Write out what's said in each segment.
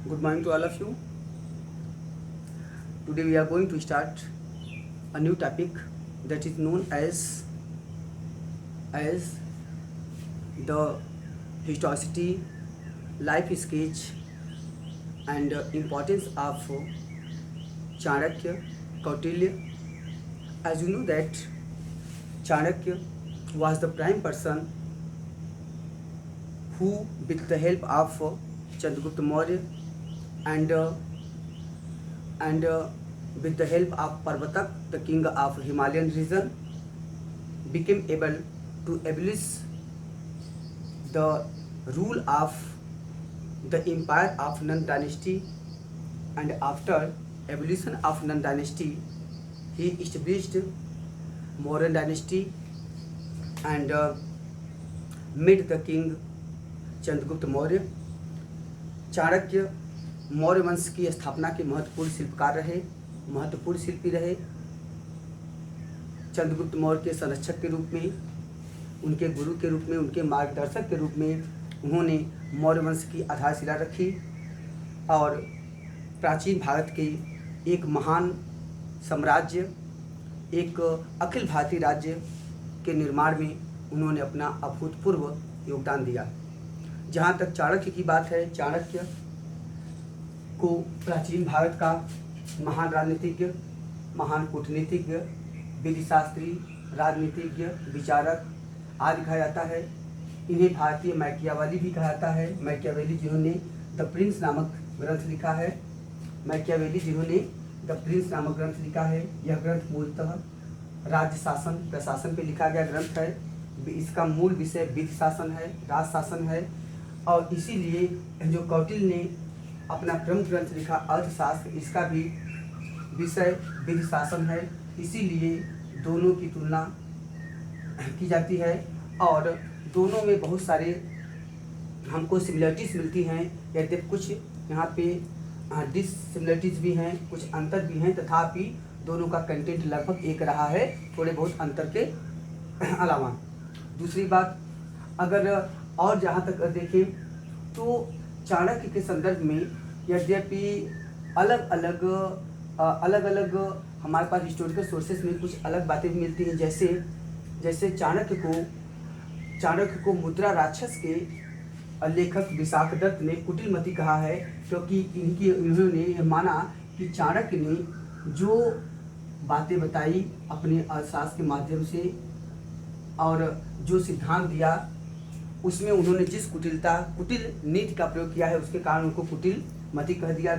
Good morning to all of you. Today we are going to start a new topic that is known as the historicity, life sketch, and importance of Chanakya, Kautilya. As you know that Chanakya was the prime person who, with the help of Chandragupta Maurya and uh, and with the help of Parvatak, the king of Himalayan region, became able to abolish the rule of the empire of Nand dynasty, and after abolition of Nand dynasty he established Mauryan dynasty and made the king Chandragupta Maurya. Chanakya Maurya वंश की स्थापना के महत्वपूर्ण शिल्पकार रहे, महत्वपूर्ण शिल्पी रहे। चंद्रगुप्त मौर्य के संरक्षक के रूप में, उनके गुरु के रूप में, उनके मार्गदर्शक के रूप में उन्होंने मौर्य वंश की आधारशिला रखी और प्राचीन भारत के एक महान साम्राज्य, एक अखिल भारतीय राज्य के निर्माण में उन्होंने अपना अभूतपूर्व योगदान दिया। जहाँ तक चाणक्य की बात है, चाणक्य को प्राचीन भारत का महान राजनीतिज्ञ, महान कूटनीतिज्ञ, विधिशास्त्री, राजनीतिज्ञ, विचारक आदि कहा जाता है। इन्हें भारतीय मैकियावेली भी कहा जाता है। मैकियावेली जिन्होंने द प्रिंस नामक ग्रंथ लिखा है, मैकियावेली जिन्होंने द प्रिंस नामक ग्रंथ लिखा है। यह ग्रंथ मूलतः राज्य शासन प्रशासन पे लिखा गया ग्रंथ है। इसका मूल विषय विधि शासन है, राज शासन है और इसीलिए जो कौटिल्य ने अपना प्रमुख ग्रंथ लिखा अर्थशास्त्र, इसका भी विषय विधि शासन है। इसीलिए दोनों की तुलना की जाती है और दोनों में बहुत सारे हमको सिमिलरिटीज़ मिलती हैं। यद्यपि कुछ यहाँ पे डिससिमिलरिटीज़ भी हैं, कुछ अंतर भी हैं, तथापि दोनों का कंटेंट लगभग एक रहा है, थोड़े बहुत अंतर के अलावा। दूसरी बात, अगर और जहाँ तक देखें तो चाणक्य के संदर्भ में यद्यपि अलग अलग हमारे पास हिस्टोरिकल सोर्सेस में कुछ अलग बातें भी मिलती हैं। जैसे चाणक्य को मुद्रा राक्षस के लेखक विशाखदत्त ने कुटिलमती कहा है, क्योंकि इन्होंने माना कि चाणक्य ने जो बातें बताई अपने अर्थशास्त्र के माध्यम से और जो सिद्धांत दिया उसमें उन्होंने जिस कुटिल नीति का प्रयोग किया है, उसके कारण उनको कुटिलमती कह दिया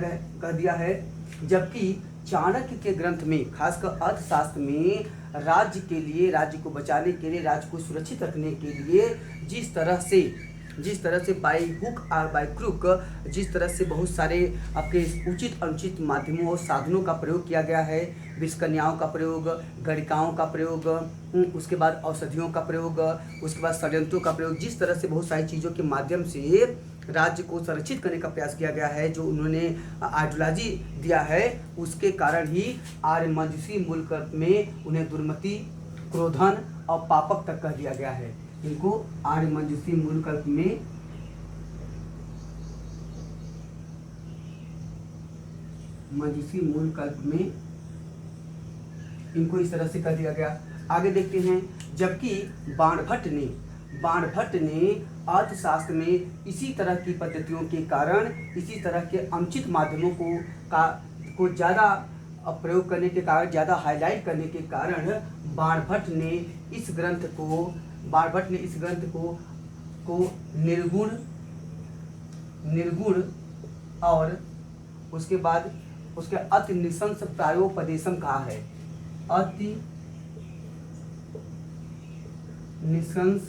है। जबकि चाणक्य के ग्रंथ में, खासकर अर्थशास्त्र में, राज्य के लिए, राज्य को बचाने के लिए, राज्य को सुरक्षित रखने के लिए जिस तरह से बाई हुक और बाई क्रुक जिस तरह से बहुत सारे आपके उचित अनुचित माध्यमों और साधनों का प्रयोग किया गया है, विषकन्याओं का प्रयोग, गणिकाओं का प्रयोग, उसके बाद औषधियों का प्रयोग, उसके बाद षड्यंत्रों का प्रयोग, जिस तरह से बहुत सारी चीज़ों के माध्यम से राज्य को संरक्षित करने का प्रयास किया गया है, जो उन्होंने आइडियोलॉजी दिया है, उसके कारण ही आर्यमंजूषी मूलकल्प में उन्हें दुर्मति, क्रोधन और पापक तक कह दिया गया है। इनको आर्यमंजूषी मूलकल्प में इनको इस तरह से कह दिया गया। आगे देखते हैं, जबकि बाणभट्ट ने अर्थशास्त्र में इसी तरह की पद्धतियों के कारण, इसी तरह के अनुचित माध्यमों को ज़्यादा प्रयोग करने के कारण, ज़्यादा हाईलाइट करने के कारण बाणभट्ट ने इस ग्रंथ को निर्गुण और उसके बाद उसके अति निशंस प्रायोपदेशम कहा है। अति निशंस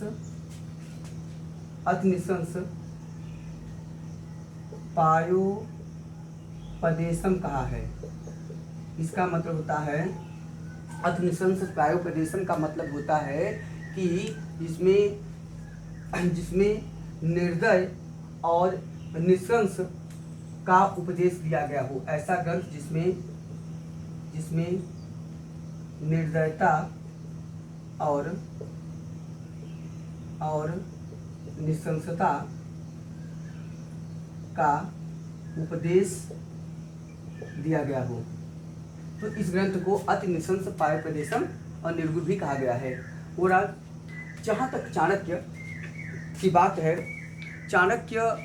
प्रायोपदेशम कहा है। इसका मतलब होता है, अति निशंस प्रायोपदेशम का मतलब होता है कि जिसमें निर्दय और निशंस का उपदेश दिया गया हो, ऐसा ग्रंथ जिसमें निर्दयता और निशंसता का उपदेश दिया गया हो। तो इस ग्रंथ को अति निशंस पायोपदेशम और निर्गुण भी कहा गया है। और जहाँ तक चाणक्य की बात है, चाणक्य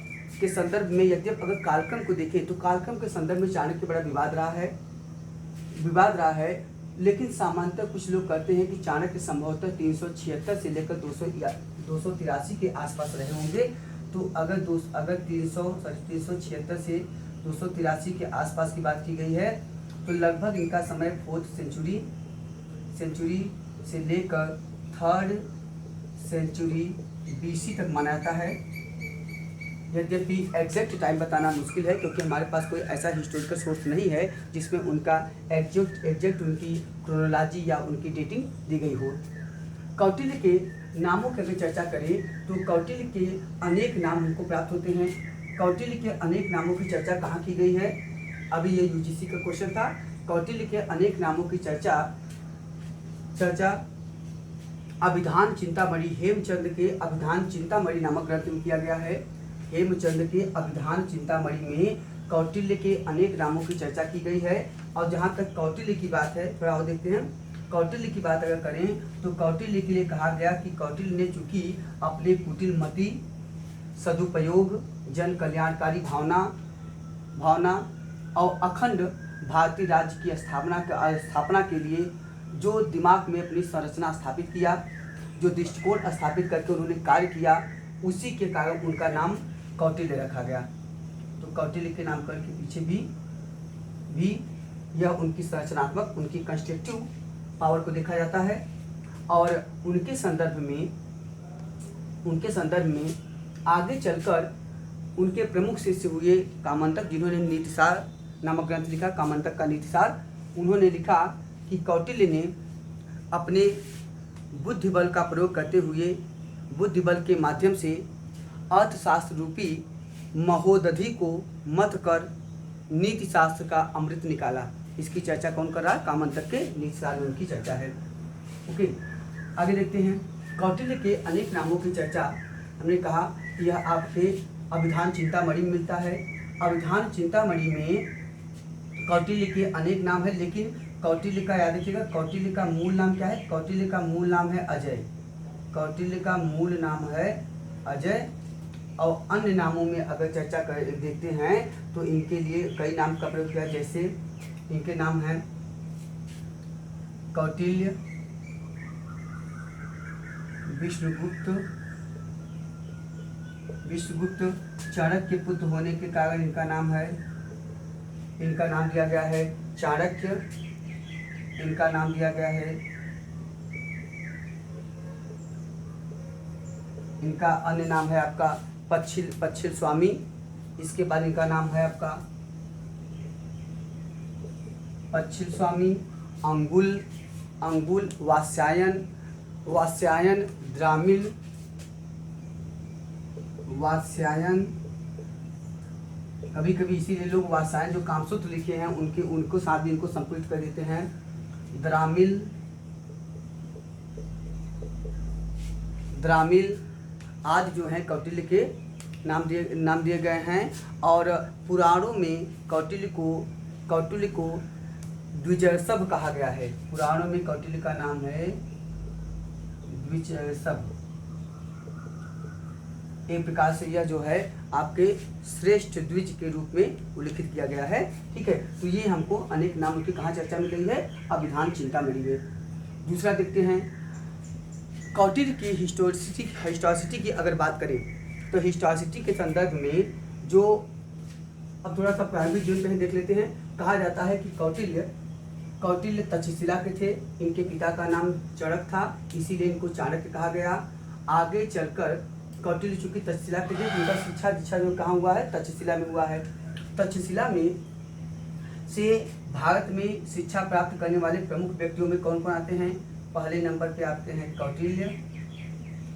के संदर्भ में यद्यप अगर कालक्रम को देखें तो कालक्रम के संदर्भ में चाणक्य बड़ा विवाद रहा है, लेकिन सामान्यतः कुछ लोग कहते हैं कि चाणक्य संभवतः 376 से लेकर 283 के आसपास रहे होंगे। तो अगर 376 से 283 के आसपास की बात की गई है तो लगभग इनका समय 4th सेंचुरी से लेकर 3rd सेंचुरी BC तक माना जाता है। यद्यपि एग्जैक्ट टाइम बताना मुश्किल है क्योंकि हमारे पास कोई ऐसा हिस्टोरिकल सोर्स नहीं है जिसमें उनका एग्जैक्ट उनकी क्रोनोलॉजी या उनकी डेटिंग दी गई हो। कौटिल्य के नामों की अगर चर्चा करें तो कौटिल्य के अनेक नाम हमको प्राप्त होते हैं। कौटिल्य के अनेक नामों की चर्चा कहाँ की गई है? अभी ये UGC का क्वेश्चन था। कौटिल्य के अनेक नामों की चर्चा अभिधान चिंतामणि, हेमचंद के अभिधान चिंतामणि नामक ग्रंथ में किया गया है। हेमचंद के अभिधान चिंतामणि में कौटिल्य के अनेक नामों की चर्चा की गई है। और जहाँ तक कौटिल्य की बात है, थोड़ा और देखते हैं। कौटिल्य की बात अगर करें तो कौटिल्य के लिए कहा गया कि कौटिल्य ने चूंकि अपने कुटिलमति, सदुपयोग, जन कल्याणकारी भावना और अखंड भारतीय राज्य की स्थापना के लिए जो दिमाग में अपनी संरचना स्थापित किया, जो दृष्टिकोण स्थापित करके उन्होंने कार्य किया, उसी के कारण उनका नाम कौटिल्य रखा गया। तो कौटिल्य के नामकरण के पीछे भी यह उनकी संरचनात्मक, उनकी कंस्ट्रक्टिव पावर को देखा जाता है। और उनके संदर्भ में आगे चलकर उनके प्रमुख शिष्य हुए कामंतक, जिन्होंने नीतिसार नामक ग्रंथ लिखा, कामंतक का नीतिसार। उन्होंने लिखा कि कौटिल्य ने अपने बुद्धि बल का प्रयोग करते हुए, बुद्धि बल के माध्यम से अर्थशास्त्र रूपी महोदधि को मथ कर नीति शास्त्र का अमृत निकाला। इसकी चर्चा कौन कर रहा है? कामंतक के नीतिसार में उनकी चर्चा है। ओके, आगे देखते हैं। कौटिल्य के अनेक नामों की चर्चा हमने कहा यह आपके अभिधान चिंतामणि में मिलता है। अभिधान चिंतामणि में कौटिल्य के अनेक नाम है, लेकिन कौटिल्य का याद रखिएगा, कौटिल्य का मूल नाम क्या है? कौटिल्य का मूल नाम है अजय। कौटिल्य का मूल नाम है अजय। और अन्य नामों में अगर चर्चा कर देखते हैं तो इनके लिए कई नाम का प्रयोग किया, जैसे इनके नाम हैं कौटिल्य, विष्णुगुप्त, चाणक्य पुत्र होने के कारण इनका नाम दिया गया है चाणक्य। इनका नाम दिया गया है, इनका अन्य नाम है आपका पच्छिल स्वामी। इसके बाद इनका नाम है आपका पच्छिल स्वामी, अंगुल, वात्स्यायन, द्रामिल, कभी कभी इसीलिए लोग वात्स्यायन जो कामसूत्र लिखे हैं उनको साथ भी इनको संस्कृत कर देते हैं। द्रामिल आदि जो हैं कौटिल्य के नाम दिए गए हैं। और पुराणों में कौटिल्य को द्विजर्षभ कहा गया है। पुराणों में कौटिल्य का नाम है द्विजर्षभ। एक प्रकार से यह जो है आपके श्रेष्ठ द्विज के रूप में उल्लेखित किया गया है। ठीक है, तो ये हमको अनेक नामों की कहाँ चर्चा में गई है? अभिधान चिंतामणि में। दूसरा देखते हैं, कौटिल्य की हिस्टोरिसिटी की अगर बात करें तो हिस्टोरिसिटी के संदर्भ में जो, अब थोड़ा सा प्रारंभिक जीवन में देख लेते हैं। कहा जाता है कि कौटिल्य तक्षशिला के थे। इनके पिता का नाम चणक था, इसीलिए इनको चाणक्य कहा गया। आगे चलकर कौटिल्य चूंकि तक्षशिला के थे, उनका शिक्षा दीक्षा जो कहाँ हुआ है? तक्षशिला में हुआ है। तक्षशिला में से भारत में शिक्षा प्राप्त करने वाले प्रमुख व्यक्तियों में कौन कौन आते हैं? पहले नंबर पे आते हैं कौटिल्य।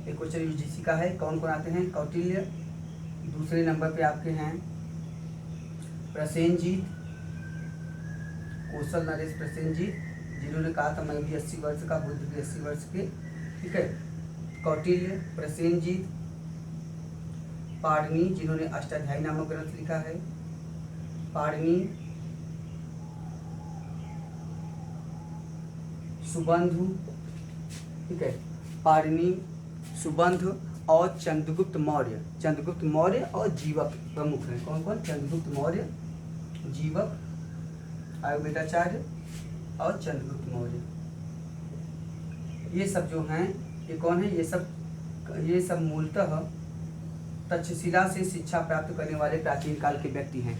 एक क्वेश्चन UGC का है, कौन कौन आते हैं? कौटिल्य। दूसरे नंबर पे आपके हैं प्रसेनजीत, कौशल नरेश प्रसेनजीत, जिन्होंने कहा था मैं भी 80 वर्ष का, बुद्ध भी 80 वर्ष के। ठीक है, कौटिल्य, प्रसेनजीत, पाणिनि जिन्होंने अष्टाध्यायी नामक ग्रंथ लिखा है, पाणिनि, सुबंधु, ठीक है, पाणिनि, सुबंधु और चंद्रगुप्त मौर्य। चंद्रगुप्त मौर्य और जीवक प्रमुख हैं। कौन कौन? चंद्रगुप्त मौर्य, जीवक, आयुर्वेदाचार्य और चंद्रगुप्त मौर्य। ये सब जो हैं ये कौन है? ये सब मूलतः तक्षशिला से शिक्षा प्राप्त करने वाले प्राचीन काल के व्यक्ति हैं।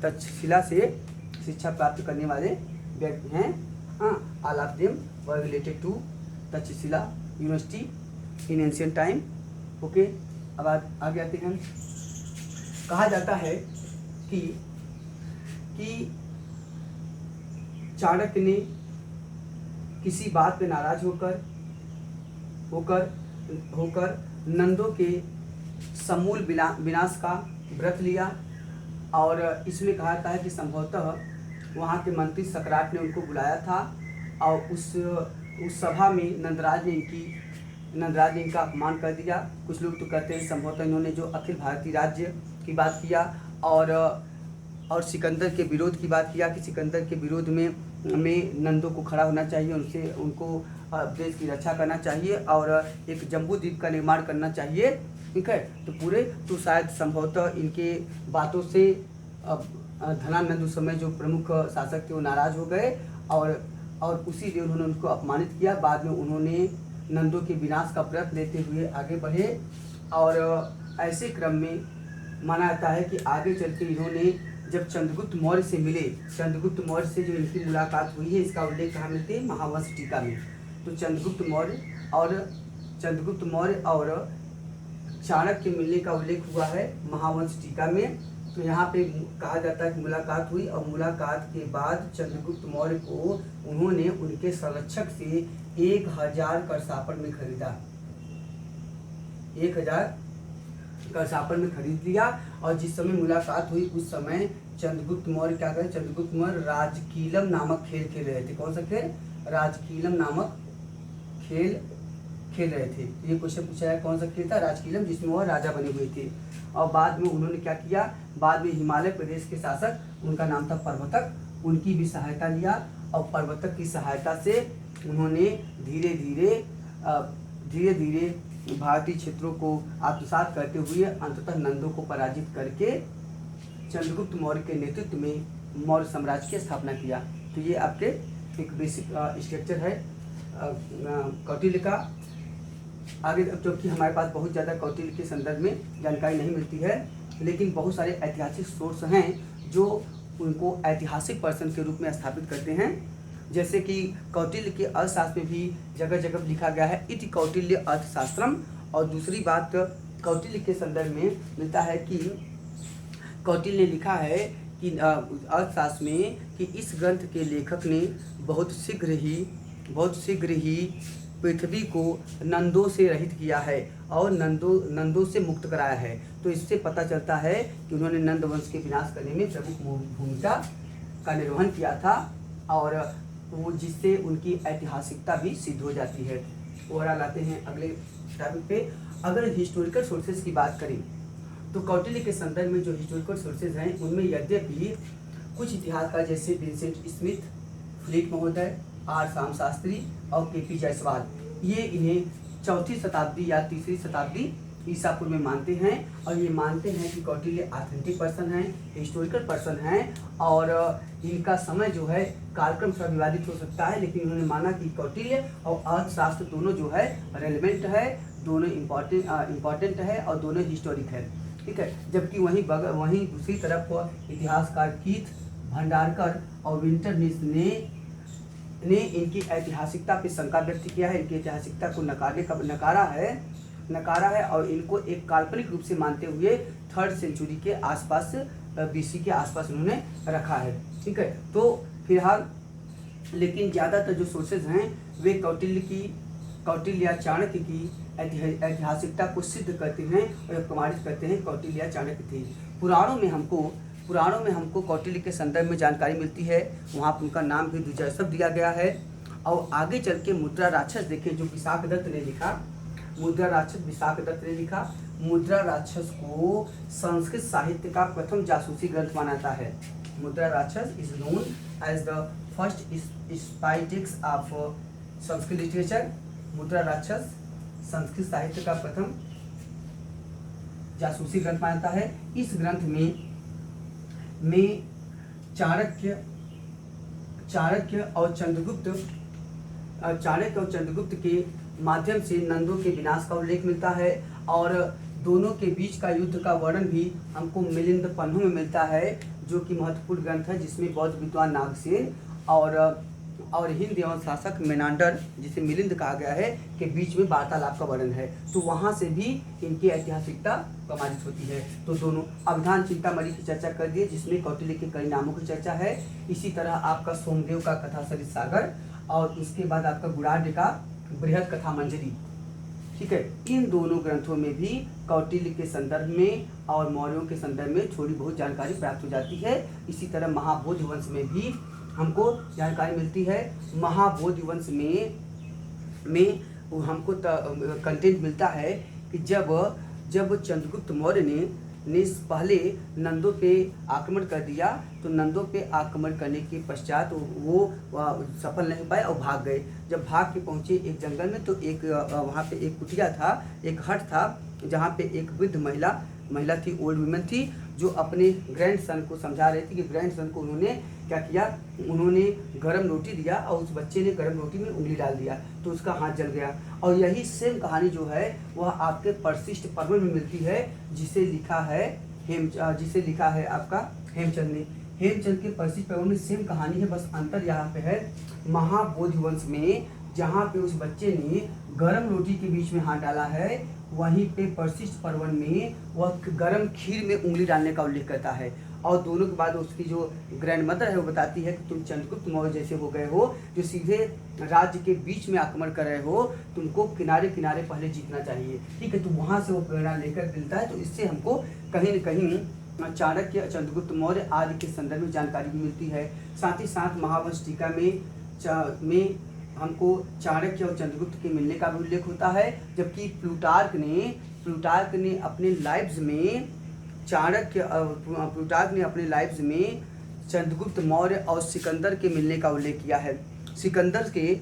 तक्षशिला से शिक्षा प्राप्त करने वाले व्यक्ति हैं। हाँ, all of them were related to Takshashila University in ancient time. Okay, अब आगे आते हैं। कहा जाता है कि चाणक्य ने किसी बात पे नाराज होकर नंदों के समूल विनाश का व्रत लिया। और इसमें कहा जाता है कि संभवतः वहाँ के मंत्री सकराट ने उनको बुलाया था और उस सभा में नंदराज ने इनका अपमान कर दिया। कुछ लोग तो कहते हैं संभवतः इन्होंने जो अखिल भारतीय राज्य की बात किया और सिकंदर के विरोध की बात किया कि सिकंदर के विरोध में नंदों को खड़ा होना चाहिए, उनको देश की रक्षा करना चाहिए और एक जम्बू द्वीप का निर्माण करना चाहिए। ठीक है, तो शायद संभवतः इनके बातों से धनानंद उस समय जो प्रमुख शासक थे वो नाराज हो गए और उसी लिए उन्होंने उनको अपमानित किया। बाद में उन्होंने नंदों के विनाश का व्रत लेते हुए आगे बढ़े और ऐसे क्रम में माना जाता है कि आगे चल के इन्होंने जब चंद्रगुप्त मौर्य से मिले, चंद्रगुप्त मौर्य से जो इनकी मुलाकात हुई है इसका उल्लेख कहाँ मिलते हैं? महावंश टीका में। तो चंद्रगुप्त मौर्य और चाणक्य के मिलने का उल्लेख हुआ है महावंश टीका में। तो यहाँ पे कहा जाता है कि मुलाकात हुई और मुलाकात के बाद चंद्रगुप्त मौर्य को उन्होंने उनके संरक्षक से 1000 करसापड़ में खरीदा, 1000 करसापड़ में खरीद लिया। और जिस समय मुलाकात हुई उस समय चंद्रगुप्त मौर्य क्या करे? चंद्रगुप्त मौर्य राजकीलम नामक खेल खेल रहे थे। कौन सा खेल? राजकीलम नामक खेल खेल रहे थे। ये क्वेश्चन पूछा है कौन सा खेल था? राजकीलम, जिसमें वह राजा बने हुए थे। और बाद में उन्होंने क्या किया? बाद में हिमालय प्रदेश के शासक, उनका नाम था परवतक, उनकी भी सहायता लिया और परवतक की सहायता से उन्होंने धीरे धीरे भारतीय क्षेत्रों को आत्मसात करते हुए अंततः नंदों को पराजित करके चंद्रगुप्त मौर्य के नेतृत्व में मौर्य साम्राज्य की स्थापना किया। तो ये आपके एक बेसिक स्ट्रक्चर है कौटिल्य का। आगे क्योंकि हमारे पास बहुत ज़्यादा कौटिल्य के संदर्भ में जानकारी नहीं मिलती है, लेकिन बहुत सारे ऐतिहासिक सोर्स हैं जो उनको ऐतिहासिक पर्सन के रूप में स्थापित करते हैं। जैसे कि कौटिल्य के अर्थशास्त्र में भी जगह जगह लिखा गया है इति कौटिल्य अर्थशास्त्रम। और दूसरी बात कौटिल्य के संदर्भ में मिलता है कि कौटिल्य ने लिखा है कि अर्थशास्त्र में कि इस ग्रंथ के लेखक ने बहुत शीघ्र ही पृथ्वी को नंदों से रहित किया है और नंदों से मुक्त कराया है। तो इससे पता चलता है कि उन्होंने नंद वंश के विनाश करने में प्रमुख भूमिका का निर्वहन किया था और वो जिससे उनकी ऐतिहासिकता भी सिद्ध हो जाती है। ओवरऑल आते हैं अगले टॉपिक पे। अगर हिस्टोरिकल सोर्सेज की बात करें तो कौटिल्य के संदर्भ में जो हिस्टोरिकल सोर्सेज हैं उनमें यद्यपि कुछ इतिहासकार जैसे विंसेंट स्मिथ, फ्लीट महोदय, आर शाम शास्त्री और के.पी. जायसवाल, ये इन्हें 4वीं शताब्दी या 3री शताब्दी ईसा पूर्व में मानते हैं और ये मानते हैं कि कौटिल्य ऑथेंटिक पर्सन हैं, हिस्टोरिकल पर्सन हैं और इनका समय जो है कालक्रम से विवादित हो सकता है, लेकिन उन्होंने माना कि कौटिल्य और अर्थशास्त्र दोनों जो है रेलिवेंट है, दोनों इम्पॉर्टेंट है और दोनों हिस्टोरिक है। ठीक है, जबकि वहीं दूसरी तरफ इतिहासकार कीथ भंडारकर और विंटरनिस ने इनकी ऐतिहासिकता पे शंका व्यक्त किया है, इनकी ऐतिहासिकता को नकारा है और इनको एक काल्पनिक रूप से मानते हुए 3rd सेंचुरी के आसपास BC के आसपास उन्होंने रखा है। ठीक है, तो फिलहाल लेकिन ज़्यादातर जो सोर्सेज हैं वे कौटिल्य या चाणक्य की ऐतिहासिकता को सिद्ध करते हैं और प्रमाणित करते हैं कौटिल्य या चाणक्य थे। पुराणों में हमको कौटिल्य के संदर्भ में जानकारी मिलती है, वहाँ पर उनका नाम भी द्विजयसव दिया गया है। और आगे चल के मुद्रा राक्षस देखें जो विशाखदत्त ने लिखा, मुद्रा राक्षस को संस्कृत साहित्य का प्रथम जासूसी ग्रंथ माना जाता है। Mudrarakshasa is known as the first spy text of Sanskrit literature. Mudrarakshasa Sanskrit साहित्य का प्रथम जासूसी ग्रंथ माना जाता है। इस ग्रंथ में चाणक्य और चंद्रगुप्त के माध्यम से नंदों के विनाश का उल्लेख मिलता है और दोनों के बीच का युद्ध का वर्णन भी हमको मिलिंद पन्नों में मिलता है, जो कि महत्वपूर्ण ग्रंथ है, जिसमें बौद्ध विद्वान नागसेन और हिंद एवं शासक मेनांडर, जिसे मिलिंद कहा गया है, के बीच में वार्तालाप का वर्णन है। तो वहाँ से भी इनकी ऐतिहासिकता प्रमाणित होती है। तो दोनों अभिधान चिंतामणि की चर्चा कर दिए, जिसमें कौटिल्य के कई नामों की चर्चा है। इसी तरह आपका सोमदेव का कथा सरित सागर और उसके बाद आपका गुणाढ्य का बृहद कथा मंजरी, ठीक है। इन दोनों ग्रंथों में भी कौटिल्य के संदर्भ में और मौर्यों के संदर्भ में थोड़ी बहुत जानकारी प्राप्त हो जाती है। इसी तरह महाबोधि वंश में भी हमको जानकारी मिलती है। महाबोधि वंश में हमको कंटेंट मिलता है कि जब चंद्रगुप्त मौर्य ने पहले नंदों पे आक्रमण कर दिया, तो नंदों पे आक्रमण करने के पश्चात वो सफल नहीं पाए और भाग गए। जब भाग के पहुँचे एक जंगल में, तो एक वहाँ पे एक कुटिया था, एक हट था, जहाँ पे एक वृद्ध महिला थी, ओल्ड वुमेन थी, जो अपने ग्रैंड सन को समझा रही थी कि ग्रैंड सन को उन्होंने क्या किया, उन्होंने गर्म रोटी दिया और उस बच्चे ने गर्म रोटी में उंगली डाल दिया तो उसका हाथ जल गया। और यही सेम कहानी जो है वह आपके परिशिष्ट पर्व में मिलती है, जिसे लिखा है आपका हेमचंद ने। हेमचंद के परिशिष्ट पर्व में सेम कहानी है, बस अंतर यहाँ पे है महाबोधि वंश में जहाँ पे उस बच्चे ने गर्म रोटी के बीच में हाथ डाला है, वहीं पे परिशिष्ट पर्वन में वह गर्म खीर में उंगली डालने का उल्लेख करता है। और दोनों के बाद उसकी जो ग्रैंड मदर है वो बताती है कि तुम चंद्रगुप्त मौर्य जैसे हो गए हो, जो सीधे राज्य के बीच में आक्रमण कर रहे हो, तुमको किनारे किनारे पहले जीतना चाहिए, ठीक है। तो वहाँ से वो प्रेरणा लेकर मिलता है। तो इससे हमको कहीं न कहीं चाणक्य, चंद्रगुप्त मौर्य आदि के संदर्भ में जानकारी भी मिलती है। साथ ही साथ महावंश टीका में हमको चाणक्य और चंद्रगुप्त के मिलने का भी उल्लेख होता है, जबकि प्लूटार्क ने अपने लाइव्स में चंद्रगुप्त मौर्य और सिकंदर के मिलने का उल्लेख किया है। सिकंदर से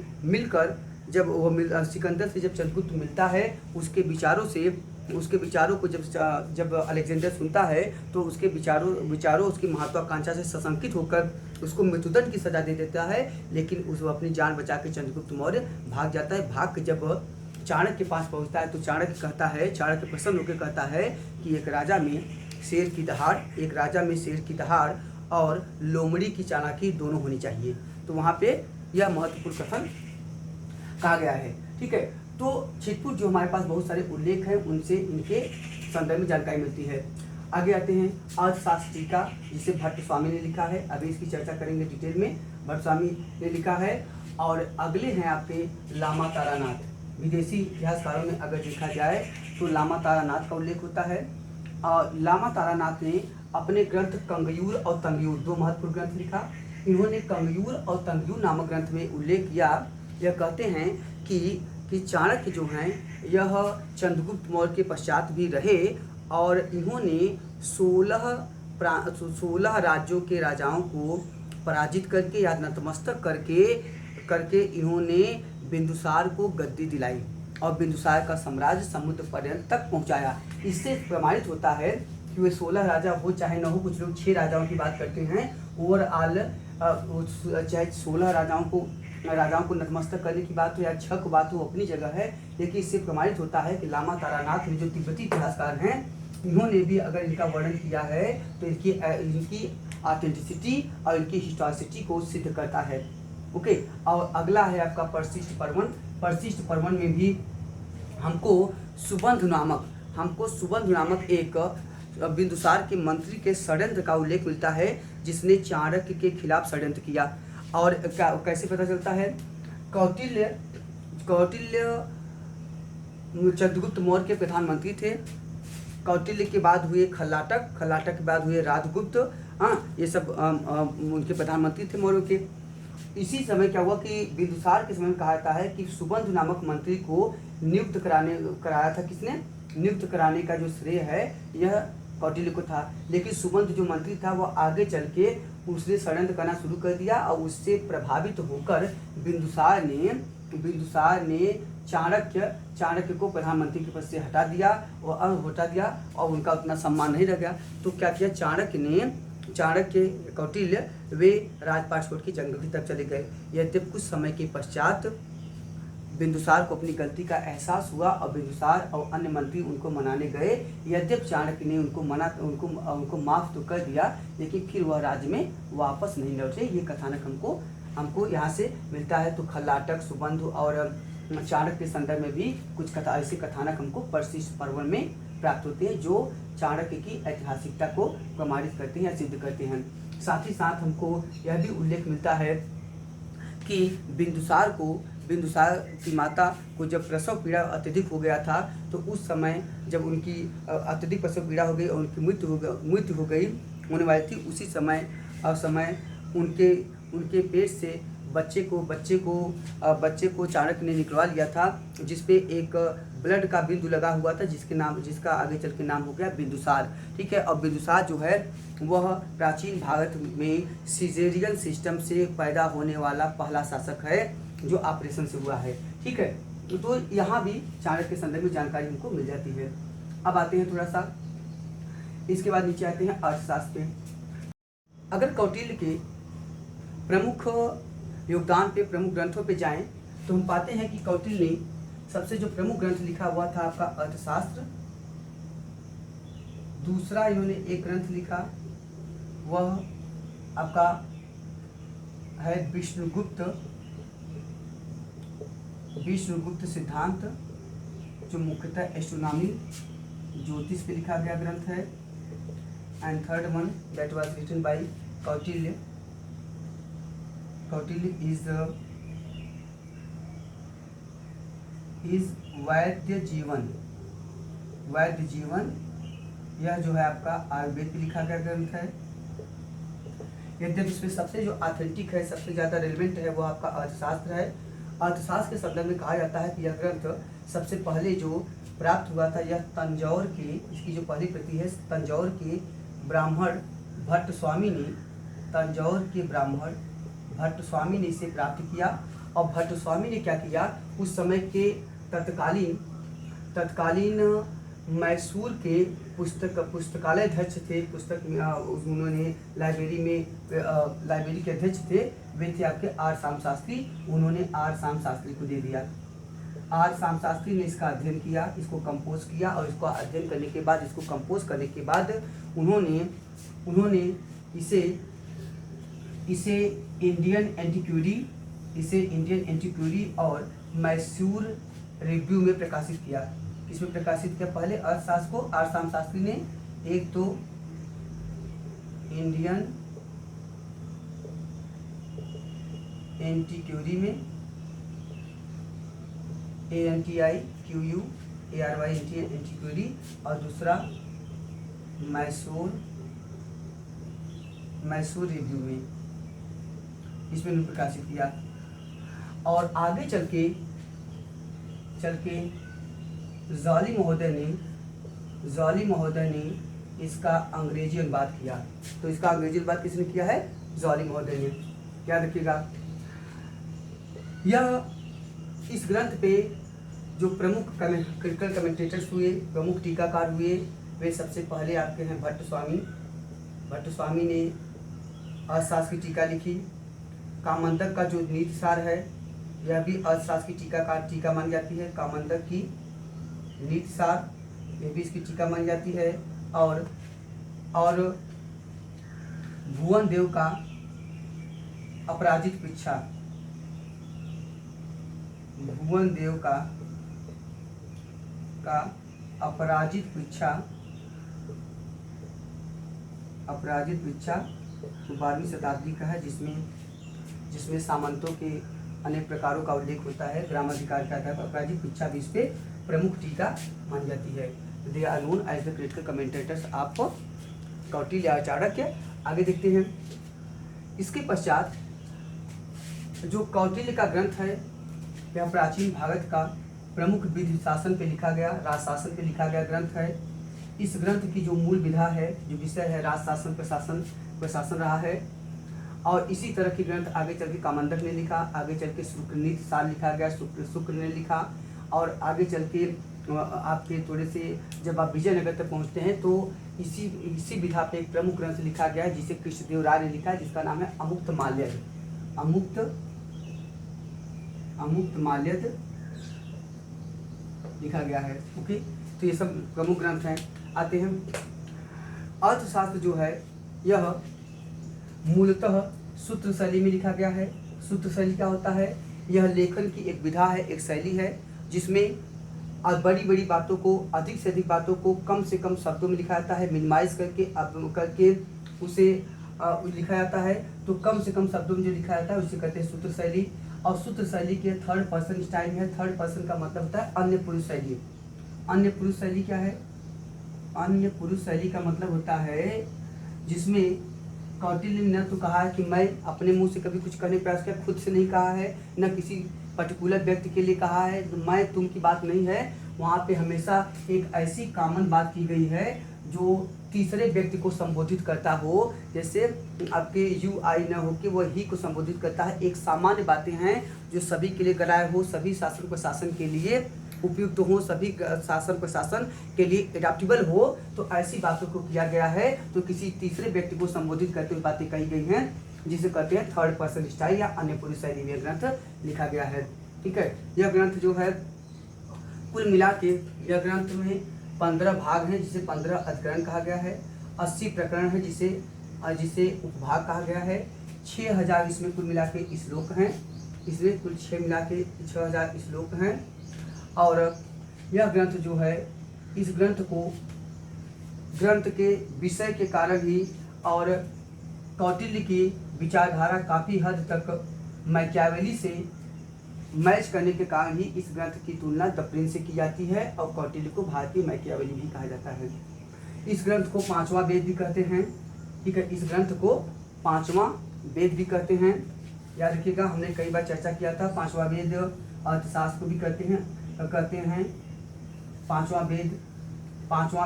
जब चंद्रगुप्त मिलता है, उसके विचारों को जब अलेक्जेंडर सुनता है, तो उसके विचारों उसकी महत्वाकांक्षा से सशंकित होकर उसको मृत्युदंड की सजा दे देता है। लेकिन वो अपनी जान बचा के चंद्रगुप्त मौर्य भाग जाता है। भाग के जब चाणक्य के पास पहुंचता है, तो चाणक्य प्रसन्न होकर कहता है कि एक राजा में शेर की दहाड़ और लोमड़ी की चालाकी दोनों होनी चाहिए। तो वहाँ पे यह महत्वपूर्ण कथन कहा गया है, ठीक है। तो छिटपुट जो हमारे पास बहुत सारे उल्लेख हैं, उनसे इनके संदर्भ में जानकारी मिलती है। आगे आते हैं अर्थशास्त्र टीका, जिसे भट्ट स्वामी ने लिखा है। अभी इसकी चर्चा करेंगे डिटेल में। भट्ट स्वामी ने लिखा है। और अगले हैं आपके लामा तारानाथ। विदेशी इतिहासकारों में अगर देखा जाए तो लामा तारानाथ का उल्लेख होता है। और लामा तारानाथ ने अपने ग्रंथ कंगयूर और तंगयूर, दो महत्वपूर्ण ग्रंथ लिखा। इन्होंने कंगयूर और तंगयूर नामक ग्रंथ में उल्लेख किया। यह कहते हैं कि चाणक्य जो हैं यह चंद्रगुप्त मौर्य के पश्चात भी रहे और इन्होंने 16 राज्यों के राजाओं को पराजित करके या नतमस्तक करके इन्होंने बिंदुसार को गद्दी दिलाई और बिंदुसार का साम्राज्य समुद्र पर्यंत तक पहुंचाया। इससे प्रमाणित होता है कि वे 16 राजा हो चाहे न हो, कुछ लोग 6 राजाओं की बात करते हैं। ओवरऑल चाहे 16 राजाओं को नतमस्तक करने की बात हो या 6 की बात हो, अपनी जगह है। लेकिन इससे प्रमाणित होता है कि लामा तारानाथ ने, जो तिब्बती इतिहासकार हैं, इन्होंने भी अगर इनका वर्णन किया है तो इनकी ऑथेंटिसिटी और इनकी हिस्टोरिसिटी को सिद्ध करता है। ओके। और अगला है आपका परिशिष्ट पर्वन में भी हमको सुबंध नामक एक बिंदुसार के मंत्री के षड्यंत्र का उल्लेख मिलता है, जिसने चाणक्य के खिलाफ षड्यंत्र किया। और कैसे पता चलता है? कौटिल्य चंद्रगुप्त मौर्य के प्रधानमंत्री थे। कौटिल्य के बाद हुए खल्लाटक के बाद हुए राजगुप्त, ये सब उनके प्रधानमंत्री थे मौर्य के। इसी समय क्या हुआ कि बिंदुसार के समय में कहा जाता है कि सुबंध नामक मंत्री को कराया था। किसने नियुक्त कराने का जो श्रेय है यह कौटिल्य को था। लेकिन सुबंधु जो मंत्री था वो आगे चल के उसने षड्यंत्र करना शुरू कर दिया और उससे प्रभावित होकर बिंदुसार ने चाणक्य को प्रधानमंत्री के पद से हटा दिया और उनका उतना सम्मान नहीं रह गया। तो क्या किया चाणक्य कौटिल्य वे राजपाट छोड़ के जंगल की तरफ चले गए। यद्यपि कुछ समय के पश्चात बिंदुसार को अपनी गलती का एहसास हुआ और बिंदुसार और अन्य मंत्री उनको मनाने गए। यद्यपि चाणक्य ने उनको माफ तो कर दिया, लेकिन फिर वह राज्य में वापस नहीं लौटे। ये कथानक हमको यहाँ से मिलता है। तो खल्लाटक, सुबंधु और चाणक्य के संदर्भ में भी कुछ ऐसे कथानक हमको परिशिष्ट पर्व में प्राप्त होते हैं, जो चाणक्य की ऐतिहासिकता को प्रमाणित करते हैं या सिद्ध करते हैं। साथ ही साथ हमको यह भी उल्लेख मिलता है कि बिंदुसार की माता को जब प्रसव पीड़ा अत्यधिक हो गया था, तो उस समय जब उनकी अत्यधिक प्रसव पीड़ा हो गई और उनकी मृत्यु हो गई होने वाली थी, उसी समय उनके पेट से बच्चे को चाणक्य ने निकलवा लिया था, जिसपे एक ब्लड का बिंदु लगा हुआ था, जिसका आगे चल के नाम हो गया बिंदुसार। ठीक है। और बिंदुसार जो है वह प्राचीन भारत में सिजेरियन सिस्टम से पैदा होने वाला पहला शासक है जो ऑपरेशन से हुआ है। ठीक है। तो यहाँ भी चाणक्य के संदर्भ में जानकारी हमको मिल जाती है। अब आते हैं थोड़ा सा, इसके बाद नीचे आते हैं अर्थशास्त्र पे। अगर कौटिल्य के प्रमुख योगदान पे, प्रमुख ग्रंथों पे जाएं, तो हम पाते हैं कि कौटिल्य ने सबसे जो प्रमुख ग्रंथ लिखा हुआ था आपका अर्थशास्त्र। दूसरा इन्होंने एक ग्रंथ लिखा, वह आपका है विष्णुगुप्त सिद्धांत, जो मुख्यतः एस्ट्रोनॉमी, ज्योतिष पे लिखा गया ग्रंथ है। And third one that was written by Kautilya is Vaidya Jeevan. यह जो है आपका आयुर्वेद पे लिखा गया ग्रंथ है। यद्यपि इसमें सबसे जो ऑथेंटिक है, सबसे ज़्यादा रेलिवेंट है, वो आपका अर्थशास्त्र है। अर्थशास्त्र के संदर्भ में कहा जाता है कि यह ग्रंथ सबसे पहले जो प्राप्त हुआ था, यह तंजौर के, इसकी जो पहली प्रति है, तंजौर के ब्राह्मण भट्ट स्वामी ने इसे प्राप्त किया। और भट्ट स्वामी ने क्या किया, उस समय के तत्कालीन मैसूर के पुस्तकालय अध्यक्ष थे, उन्होंने लाइब्रेरी के अध्यक्ष थे, वे थे आपके आर शाम शास्त्री। उन्होंने आर शाम शास्त्री को दे दिया। आर शाम शास्त्री ने इसका अध्ययन किया, इसको कंपोज किया, और इसको अध्ययन करने के बाद, इसको कंपोज करने के बाद उन्होंने इसे इंडियन एंटीक्यूरी और मैसूर रिव्यू में प्रकाशित किया। किसमें प्रकाशित किया? पहले अर्थशास्त्र को आर शाम शास्त्री ने, एक तो इंडियन एंटीक्यूरी में, ANTIQUARY एंटीक्यूरी, और दूसरा मैसूर रिव्यू में, इसमें प्रकाशित किया। और आगे चल के ज़ाली महोदय ने इसका अंग्रेजी अनुवाद किया। तो इसका अंग्रेजी अनुवाद किसने किया है? ज़ाली महोदय ने। याद रखिएगा। यह इस ग्रंथ पे जो प्रमुख क्रिटिकल कमेंटेटर्स हुए, प्रमुख टीकाकार हुए, वे सबसे पहले आपके हैं भट्ट स्वामी ने अर्थशास्त्र की टीका लिखी। कामंदक का जो नीतिसार है, यह भी अर्थशास्त्र की टीका मानी जाती है। कामंदक की नीतिसार, यह भी इसकी टीका मानी जाती है। और भुवन देव का अपराजित पृच्छा, अपराजित पृच्छा 12वीं शताब्दी का है, जिसमें सामंतों के अनेक प्रकारों का उल्लेख होता है। ग्रामाधिकार के आधार पर अपराजित पृच्छा भी इस पे प्रमुख टीका मानी जाती है। They are known as the critical commentators of Kautilya और चाणक्य। आगे देखते हैं। इसके पश्चात जो कौटिल्य का ग्रंथ है, यह प्राचीन भारत का प्रमुख विधि शासन पे लिखा गया, राजशासन पे लिखा गया ग्रंथ है। इस ग्रंथ की जो मूल विधा है, जो विषय है, राज शासन प्रशासन रहा है। और इसी तरह के ग्रंथ आगे चल के कामंडक ने लिखा, आगे चल के शुक्रनीति सार लिखा गया, शुक्र ने लिखा। और आगे चल के आपके थोड़े से जब आप विजयनगर तक पहुंचते हैं तो इसी विधा पे एक प्रमुख ग्रंथ लिखा गया है जिसे कृष्णदेव राय ने लिखा है, जिसका नाम है अमुक्तमाल्यद। अमुक्तमाल्यद लिखा गया है। ओके, तो ये सब प्रमुख ग्रंथ हैं। आते हैं अर्थशास्त्र जो है यह मूलतः सूत्र शैली में लिखा गया है। सूत्र शैली क्या होता है? यह लेखन की एक विधा है, एक शैली है जिसमें बड़ी बड़ी बातों को, अधिक से अधिक बातों को कम से कम शब्दों में लिखा जाता है, मिनिमाइज करके उसे लिखा जाता है। तो कम से कम शब्दों में जो लिखा जाता है उसे कहते हैं सूत्र शैली। और सूत्र शैली के थर्ड पर्सन स्टाइल है। थर्ड पर्सन का मतलब होता है अन्य पुरुष शैली। अन्य पुरुष शैली क्या है? अन्य पुरुष शैली का मतलब होता है जिसमें कौटिल्य ने न तो कहा है कि मैं अपने मुंह से कभी कुछ कहने का प्रयास किया, खुद से नहीं कहा है, न किसी पर्टिकुलर व्यक्ति के लिए कहा है, तो मैं तुम की बात नहीं है। वहाँ पे हमेशा एक ऐसी कॉमन बात की गई है जो तीसरे व्यक्ति को संबोधित करता हो, जैसे आपके यू आई न हो कि वह ही को संबोधित करता है। एक सामान्य बातें हैं जो सभी के लिए गराय हो, सभी शासन प्रशासन के लिए उपयुक्त हो, सभी शासन प्रशासन के लिए एडाप्टेबल हो। तो ऐसी बातों को किया गया है। तो किसी तीसरे व्यक्ति को संबोधित करते हुए बातें कही गई हैं जिसे कहते हैं थर्ड पर्सन स्टाइल या अन्य पुरुष शैली में ग्रंथ लिखा गया है। ठीक है, यह ग्रंथ जो है कुल मिला के यह ग्रंथ में 15 भाग हैं जिसे 15 अधिकरण कहा गया है। 80 प्रकरण है जिसे उपभाग कहा गया है। 6000 इसमें कुल मिला के श्लोक हैं। इसमें कुल 6 मिला के 6000 श्लोक हैं। और यह ग्रंथ जो है, इस ग्रंथ के विषय के कारण ही और कौटिल्य की विचारधारा काफ़ी हद तक मैकियावेली से मैच करने के कारण ही इस ग्रंथ की तुलना द प्रिंस से की जाती है और कौटिल्य को भारतीय मैकियावेली भी कहा जाता है। इस ग्रंथ को 5वां वेद भी कहते हैं। ठीक है, इस ग्रंथ को 5वां वेद भी कहते हैं। याद रखिएगा, हमने कई बार चर्चा किया था। 5वां वेद अर्थशास्त्र को भी कहते हैं। 5वां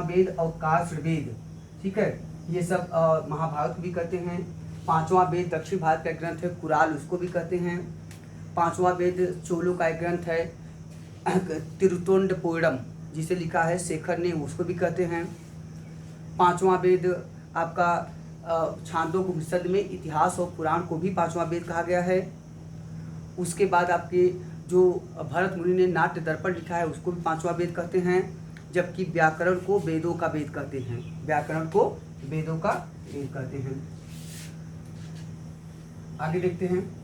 वेद और कार्ष्ण वेद, ठीक है, ये सब महाभारत भी कहते हैं। 5वां वेद दक्षिण भारत का ग्रंथ है कुराल, उसको भी कहते हैं। 5वां वेद चोलों का एक ग्रंथ है तिरुतोंडपुरम, जिसे लिखा है शेखर ने, उसको भी कहते हैं। 5वां वेद आपका छांदोग्य उपनिषद में इतिहास और पुराण को भी 5वां वेद कहा गया है। उसके बाद आपके जो भरत मुनि ने नाट्य दर्पण लिखा है उसको भी 5वां वेद कहते हैं। जबकि व्याकरण को वेदों का वेद कहते हैं। व्याकरण को वेदों का वेद कहते हैं। आगे देखते हैं।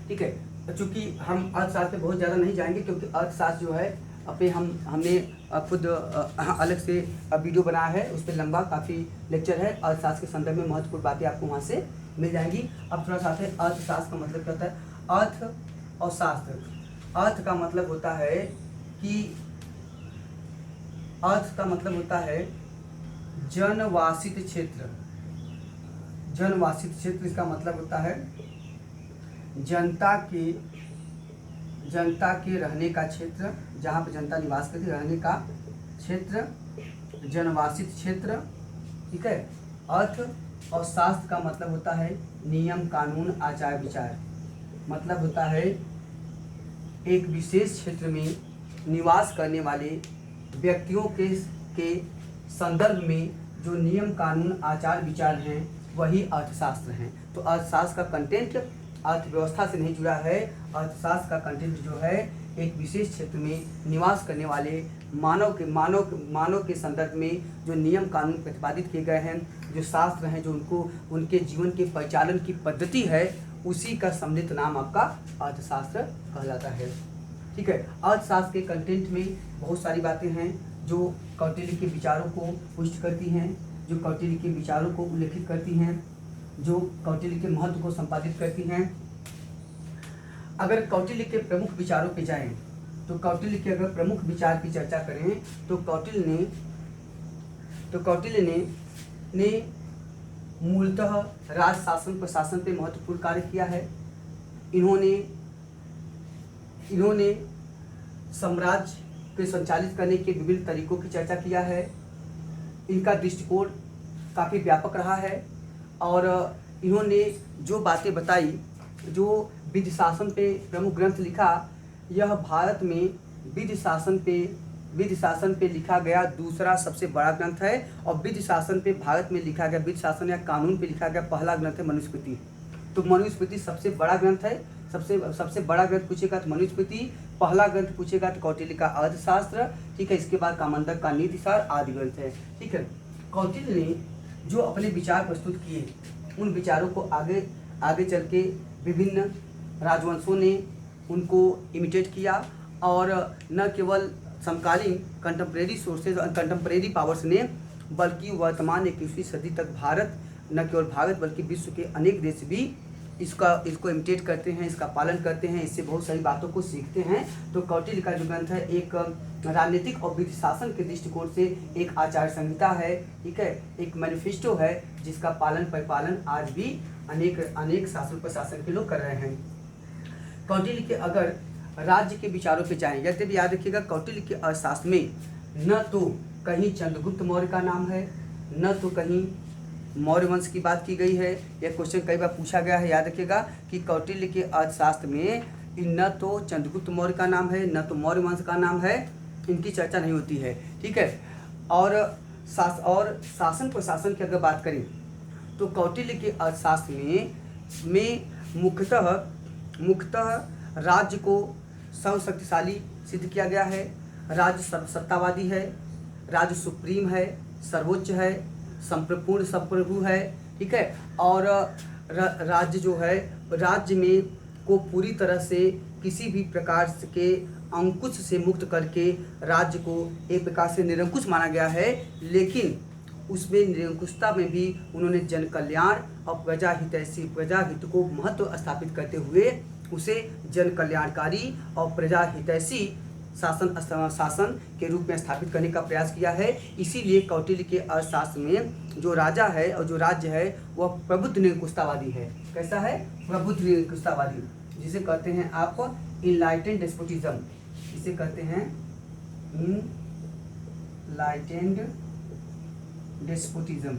ठीक है, चूंकि हम अर्थशास्त्र पे बहुत ज़्यादा नहीं जाएंगे क्योंकि अर्थशास्त्र जो है अपने हमने खुद अलग से वीडियो बनाया है, उस पर लंबा काफ़ी लेक्चर है। अर्थशास्त्र के संदर्भ में महत्वपूर्ण बातें आपको वहाँ से मिल जाएंगी। अब थोड़ा सा आते हैं अर्थशास्त्र का मतलब क्या होता है। अर्थ और शास्त्र। अर्थ का मतलब होता है कि अर्थ का मतलब होता है जनवासित क्षेत्र। जनवासित क्षेत्र इसका मतलब होता है जनता के रहने का क्षेत्र, जहाँ पर जनता निवास करती रहने का क्षेत्र, जनवासित क्षेत्र। ठीक है, अर्थ और शास्त्र का मतलब होता है नियम कानून आचार विचार। मतलब होता है एक विशेष क्षेत्र में निवास करने वाले व्यक्तियों के संदर्भ में जो नियम कानून आचार विचार हैं वही अर्थशास्त्र हैं। तो अर्थशास्त्र का कंटेंट अर्थव्यवस्था से नहीं जुड़ा है। अर्थशास्त्र का कंटेंट जो है एक विशेष क्षेत्र में निवास करने वाले मानव के संदर्भ में जो नियम कानून प्रतिपादित किए गए हैं, जो शास्त्र हैं, जो उनके जीवन के परिचालन की पद्धति है, उसी का सम्मिलित नाम आपका अर्थशास्त्र कहलाता है। ठीक है, अर्थशास्त्र के कंटेंट में बहुत सारी बातें हैं जो कौटिल्य के विचारों को पुष्ट करती हैं, जो कौटिल्य के विचारों को उल्लेखित करती हैं, जो कौटिल्य के महत्व को संपादित करती हैं। अगर कौटिल्य के प्रमुख विचारों पे जाएं तो कौटिल्य के अगर प्रमुख विचार की चर्चा करें तो कौटिल्य ने मूलतः राज शासन प्रशासन पे महत्वपूर्ण कार्य किया है। इन्होंने इन्होंने साम्राज्य के संचालित करने के विभिन्न तरीकों की चर्चा किया है। इनका दृष्टिकोण काफ़ी व्यापक रहा है और इन्होंने जो बातें बताई, जो विधि शासन पे प्रमुख ग्रंथ लिखा, यह भारत में विधि शासन पे लिखा गया दूसरा सबसे बड़ा ग्रंथ है और विधि शासन पे भारत में लिखा गया, विधि शासन या कानून पे लिखा गया पहला ग्रंथ है मनुस्मृति। तो मनुस्मृति सबसे बड़ा ग्रंथ है। सबसे बड़ा ग्रंथ पूछेगा तो मनुस्मृति, पहला ग्रंथ पूछेगा तो कौटिल्य का अर्थशास्त्र, ठीक है। इसके बाद कामंडक का नीतिसार आदि ग्रंथ है, ठीक है। कौटिल्य ने जो अपने विचार प्रस्तुत किए, उन विचारों को आगे चल के विभिन्न राजवंशों ने उनको इमिटेट किया और न केवल समकालीन कंटेम्प्रेरी सोर्सेज और कंटेम्प्रेरी पावर्स ने, बल्कि वर्तमान 21वीं सदी तक भारत, न केवल भारत बल्कि विश्व के अनेक देश भी इसको इमिटेट करते हैं, इसका पालन करते हैं, इससे बहुत सारी बातों को सीखते हैं। तो कौटिल्य का जो ग्रंथ है एक राजनीतिक और विधि शासन के दृष्टिकोण से एक आचार संहिता है, ठीक है, एक मैनिफेस्टो है जिसका पालन परिपालन आज भी अनेक शासन प्रशासन के लोग कर रहे हैं। कौटिल्य के अगर राज्य के विचारों पे जाएं, यद्यपि याद रखिएगा कौटिल्य के अर्थशास्त्र में न तो कहीं चंद्रगुप्त मौर्य का नाम है, न तो कहीं मौर्य वंश की बात की गई है। यह क्वेश्चन कई बार पूछा गया है, याद रखिएगा कि कौटिल्य के अर्थशास्त्र में न तो चंद्रगुप्त मौर्य का नाम है, न तो मौर्य वंश का नाम है, इनकी चर्चा नहीं होती है, ठीक है। और शासन प्रशासन की अगर बात करें तो कौटिल्य के अर्थशास्त्र में मुख्यतः राज्य को सर्वशक्तिशाली सिद्ध किया गया है। राज्य सर्वसत्तावादी है, राज्य सुप्रीम है, सर्वोच्च है, संपूर्ण संप्रभु है, ठीक है। और राज्य जो है, राज्य में को पूरी तरह से किसी भी प्रकार के अंकुश से मुक्त करके राज्य को एक प्रकार से निरंकुश माना गया है, लेकिन उसमें निरंकुशता में भी उन्होंने जन कल्याण और प्रजा हित को महत्व स्थापित करते हुए उसे जन कल्याणकारी और प्रजा हितैषी शासन के रूप में स्थापित करने का प्रयास किया है। इसीलिए कौटिल्य के अर्थशास्त्र में जो राजा है और जो राज्य है वह प्रबुद्ध निरंकुशतावादी है। कैसा है? प्रबुद्ध निरंकुशतावादी, जिसे कहते हैं आप इनलाइटेंड डेस्पोटिज्म, इसे कहते हैं इनलाइटेंड डेस्पोटिज्म,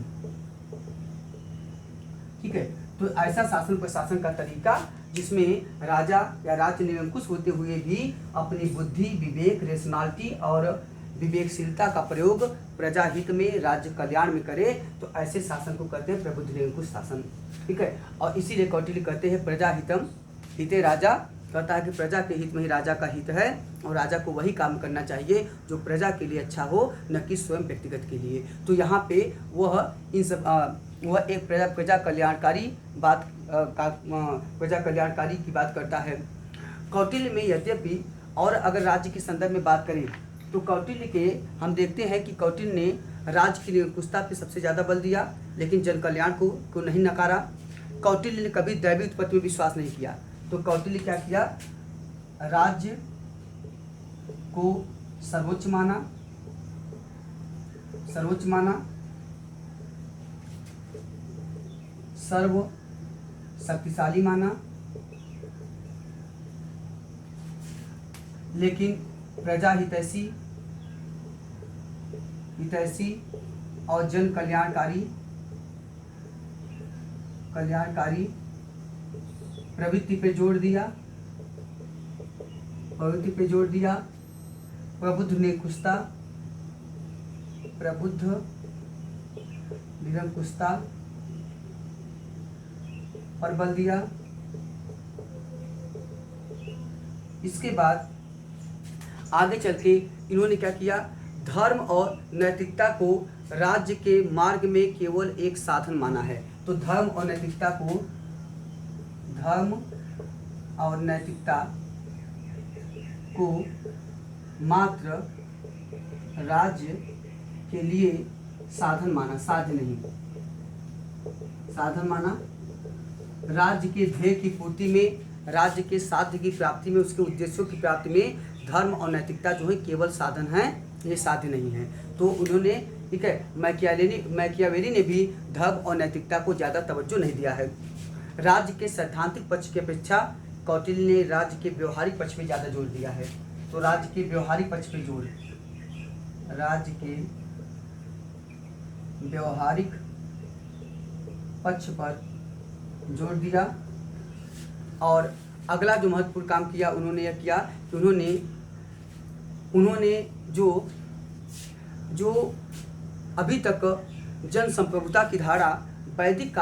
ठीक है। तो ऐसा शासन प्रशासन का तरीका जिसमें राजा या राज्य निरंकुश होते हुए भी अपनी बुद्धि, विवेक, रेशनैलिटी और विवेकशीलता का प्रयोग प्रजा हित में, राज्य कल्याण में करे, तो ऐसे शासन को कहते हैं प्रबुद्ध निरंकुश शासन, ठीक है। और इसीलिए कौटिल्य कहते हैं प्रजा हितम हिते राजा, कहता है कि प्रजा के हित में ही राजा का हित है और राजा को वही काम करना चाहिए जो प्रजा के लिए अच्छा हो, न कि स्वयं व्यक्तिगत के लिए। तो यहाँ पे वह एक प्रजा कल्याणकारी की बात करता है। कौटिल्य में यद्यपि, और अगर राज्य के संदर्भ में बात करें तो कौटिल्य के हम देखते हैं कि कौटिल्य ने राज्य की निरंकुशता पे सबसे ज़्यादा बल दिया, लेकिन जन कल्याण को नहीं नकारा। कौटिल्य ने कभी दैवी उत्पत्ति में विश्वास नहीं किया। तो कौटिल्य क्या किया? राज्य को सर्वोच्च माना, सर्व शक्तिशाली माना, लेकिन प्रजा हितैषी और जन कल्याणकारी प्रवृत्ति पे जोर दिया, प्रबुद्ध निरंकुशता पर बल दिया। इसके बाद आगे चल के इन्होंने क्या किया? धर्म और नैतिकता को राज्य के मार्ग में केवल एक साधन माना है। तो धर्म और नैतिकता को मात्र राज्य के लिए साधन माना, साध्य नहीं, साधन माना। राज्य के ध्येय की पूर्ति में, राज्य के साध्य की प्राप्ति में, उसके उद्देश्यों की प्राप्ति में धर्म और नैतिकता जो है केवल साधन है, ये साध्य नहीं है। तो उन्होंने, ठीक है, मैकियावेली ने भी धर्म और नैतिकता को ज़्यादा तवज्जो नहीं दिया है। राज्य के सैद्धांतिक पक्ष की अपेक्षा कौटिल्य ने राज्य के व्यवहारिक पक्ष पे ज़्यादा जोर दिया है। तो राज्य के व्यवहारिक पक्ष पे जोर, राज्य के व्यवहारिक पक्ष पर जोर दिया। और अगला जो महत्वपूर्ण काम किया उन्होंने यह किया कि उन्होंने जो अभी तक जन संप्रभुता की धारा वैदिक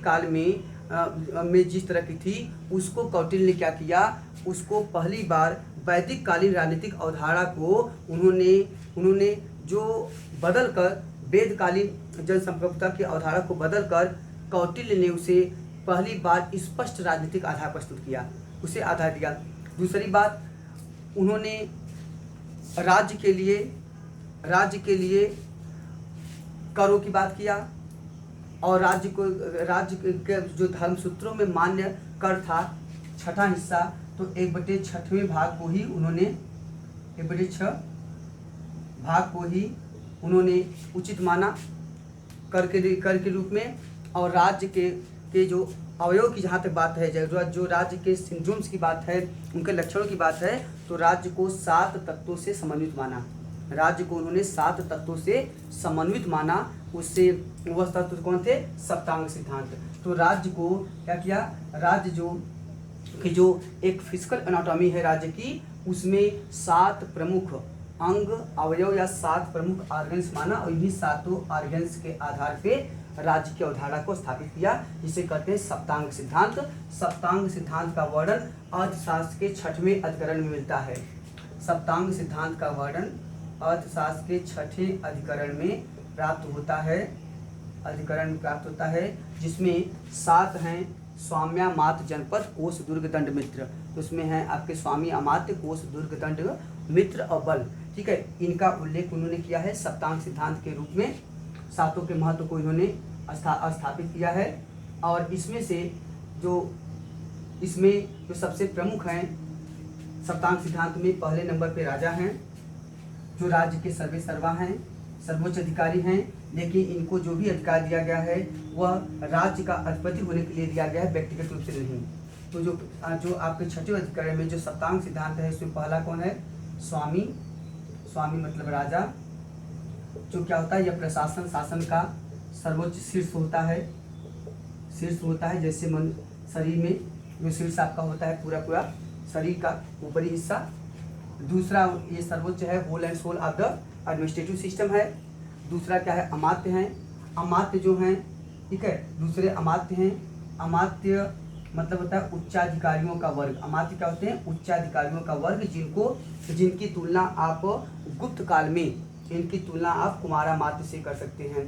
काल में जिस तरह की थी, उसको कौटिल्य ने क्या किया, उसको पहली बार वैदिक कालीन राजनीतिक अवधारणा को उन्होंने जो बदल कर वेदकालीन जन संप्रभुता की अवधारणा को बदल कर कौटिल्य ने उसे पहली बार स्पष्ट राजनीतिक आधार प्रस्तुत किया, उसे आधार दिया। दूसरी बात, उन्होंने राज्य के लिए करों की बात किया और राज्य के जो धर्म सूत्रों में मान्य कर था छठा हिस्सा, तो 1/6 भाग को ही उन्होंने 1/6 भाग को ही उन्होंने उचित माना कर के रूप में। और राज्य के जो अवयव की जहाँ तक बात है, जो राज्य के सिंड्रोम्स की बात है, उनके लक्षणों की बात है, तो राज्य को 7 तत्वों से समन्वित माना। राज्य को उन्होंने 7 तत्वों से समन्वित माना। उससे वह तत्व कौन थे? सप्तांग सिद्धांत। तो राज्य को क्या किया, राज्य जो एक फिजिकल एनाटॉमी है राज्य की, उसमें 7 प्रमुख अंग अवयव या 7 प्रमुख ऑर्गन्स माना और इन्हीं 7 ऑर्गन्स के आधार पे राज्य की अवधारणा को स्थापित किया, जिसे कहते हैं सप्तांग सिद्धांत। सप्तांग सिद्धांत का वर्णन अर्थशास्त्र के 6वें अधिकरण में मिलता है। सप्तांग सिद्धांत का वर्णन अर्थशास्त्र के 6ठे अधिकरण में प्राप्त होता है, जिसमें 7 हैं स्वाम्या मात जनपद कोष दुर्ग दंड मित्र। तो उसमें है आपके स्वामी अमात्य कोष दुर्ग दंड मित्र और बल। ठीक है, इनका उल्लेख उन्होंने किया है सप्तांग सिद्धांत के रूप में। 7 के महत्व को इन्होंने स्थापित किया है। और इसमें जो सबसे प्रमुख हैं सप्तांग सिद्धांत में, पहले नंबर पे राजा हैं, जो राज्य के सर्वे सर्वा हैं, सर्वोच्च अधिकारी हैं, लेकिन इनको जो भी अधिकार दिया गया है वह राज्य का अधिपति होने के लिए दिया गया है, व्यक्तिगत रूप से नहीं। तो जो आपके 6ठे अधिकरण में जो सप्तांग सिद्धांत है, इसमें पहला कौन है? स्वामी मतलब राजा, जो क्या होता है, यह प्रशासन शासन का सर्वोच्च शीर्ष होता है। जैसे मन शरीर में जो शीर्ष आपका होता है, पूरा शरीर का ऊपरी हिस्सा। दूसरा ये सर्वोच्च है, whole and soul of the administrative system है। दूसरा क्या है? अमात्य हैं। अमात्य जो हैं, ठीक है, दूसरे अमात्य हैं। अमात्य मतलब होता है उच्चाधिकारियों का वर्ग। अमात्य क्या होते हैं? उच्चाधिकारियों का वर्ग, जिनकी तुलना आप गुप्त काल में, इनकी तुलना आप कुमारामात्य से कर सकते हैं।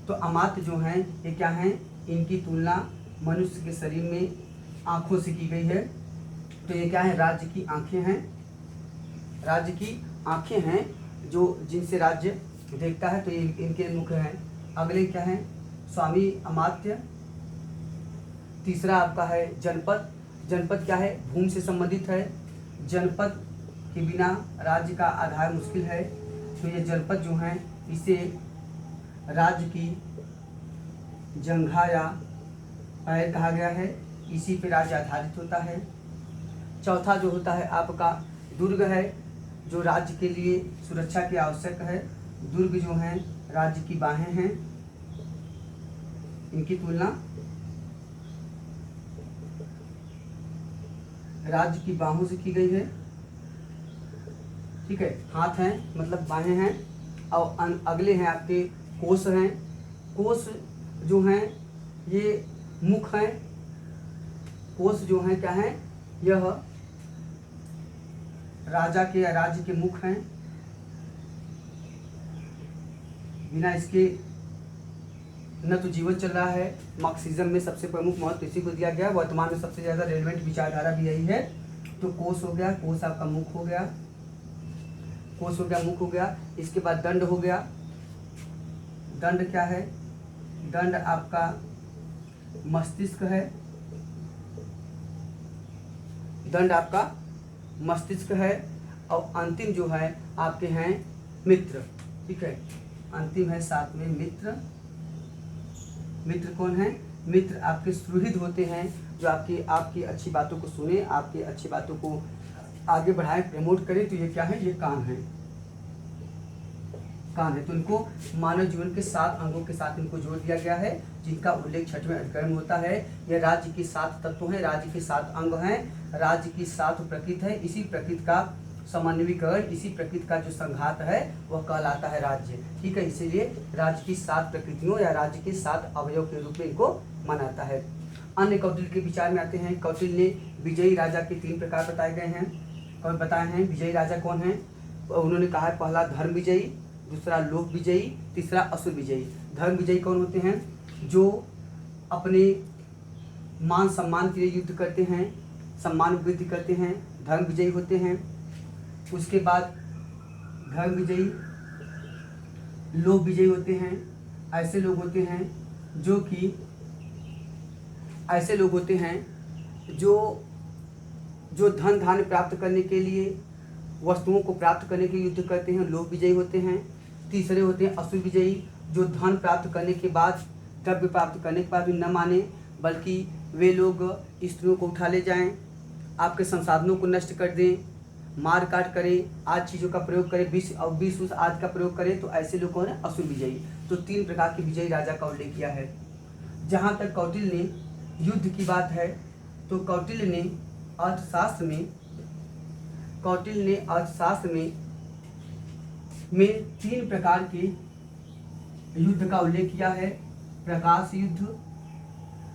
तो अमात्य जो हैं ये क्या हैं? इनकी तुलना मनुष्य के शरीर में आँखों से की गई है। तो ये क्या है? राज्य की आँखें हैं। राज्य की आँखें हैं जो जिनसे राज्य देखता है, तो ये इनके मुख हैं। अगले क्या हैं? स्वामी अमात्य। तीसरा आपका है जनपद। जनपद क्या है? भूमि से संबंधित है। जनपद के बिना राज्य का आधार मुश्किल है। तो ये जनपद जो हैं, इसे राज्य की जंघा या पैर कहा गया है। इसी पे राज्य आधारित होता है। चौथा जो होता है आपका दुर्ग है, जो राज्य के लिए सुरक्षा की आवश्यक है। दुर्ग जो हैं राज्य की बाहें हैं, इनकी तुलना राज्य की बाहों से की गई है। ठीक है, हाथ हैं मतलब बाहें हैं। और अगले हैं आपके कोष हैं। कोष जो हैं ये मुख हैं। कोष जो हैं क्या हैं? यह राज्य के मुख हैं। बिना इसके न तो जीवन चल रहा है। मार्क्सिज्म में सबसे प्रमुख महत्व इसी को दिया गया। वर्तमान में सबसे ज़्यादा रेलेवेंट विचारधारा भी यही है। तो कोष हो गया, कोष आपका मुख हो गया, कोष हो गया, मुख हो गया। इसके बाद दंड हो गया। दंड क्या है? दंड आपका मस्तिष्क है। दंड आपका मस्तिष्क है। और अंतिम जो है आपके हैं मित्र। ठीक है, अंतिम है 7वें मित्र। मित्र कौन है? मित्र आपके सुहृद होते हैं, जो आपकी आपकी अच्छी बातों को सुने, आपकी अच्छी बातों को आगे बढ़ाएं, प्रमोट करें, तो ये क्या है, ये कान है। कान है तो इनको मानव जीवन के 7 अंगों के साथ इनको जोड़ दिया गया है, जिनका उल्लेख 6वें अधिकरण में होता है। यह राज्य की 7 तत्व हैं, राज्य के 7 अंग हैं, राज्य की 7 प्रकृति है। इसी प्रकृति का समन्वयीकरण, इसी प्रकृति का जो संघात है वह कहलाता है राज्य। ठीक है, इसीलिए राज्य की 7 प्रकृतियों या राज्य के 7 अवयव के रूप में इनको मनाता है। अन्य कौटिल्य के विचार में आते हैं। कौटिल्य ने विजयी राजा के 3 प्रकार बताए गए हैं और बताए हैं। विजयी राजा कौन है? उन्होंने कहा है, पहला धर्म विजयी, दूसरा लोक विजयी, तीसरा असुर विजयी। धर्म विजयी कौन होते हैं? जो अपने मान सम्मान के लिए युद्ध करते हैं, सम्मान वृद्धि करते हैं, धर्म विजयी होते हैं। उसके बाद धर्म विजयी, लोक विजयी होते हैं। ऐसे लोग होते हैं जो कि ऐसे लोग होते हैं जो धन धान्य प्राप्त करने के लिए, वस्तुओं को प्राप्त करने के लिए युद्ध करते हैं, लोक विजयी होते हैं। तीसरे होते हैं असुर विजयी, जो धन प्राप्त करने के बाद, द्रव्य प्राप्त करने के बाद भी न माने, बल्कि वे लोग स्त्रियों को उठा ले जाएं, आपके संसाधनों को नष्ट कर दें, मार काट करें, आज चीज़ों का प्रयोग करें, विष आदि का प्रयोग करें, तो ऐसे लोग कौन है? असुर विजयी। तो 3 प्रकार के विजयी राजा का उल्लेख किया है। जहाँ तक कौटिल्य ने युद्ध की बात है, तो कौटिल्य ने अर्थशास्त्र में 3 प्रकार के युद्ध का उल्लेख किया है। प्रकाश युद्ध,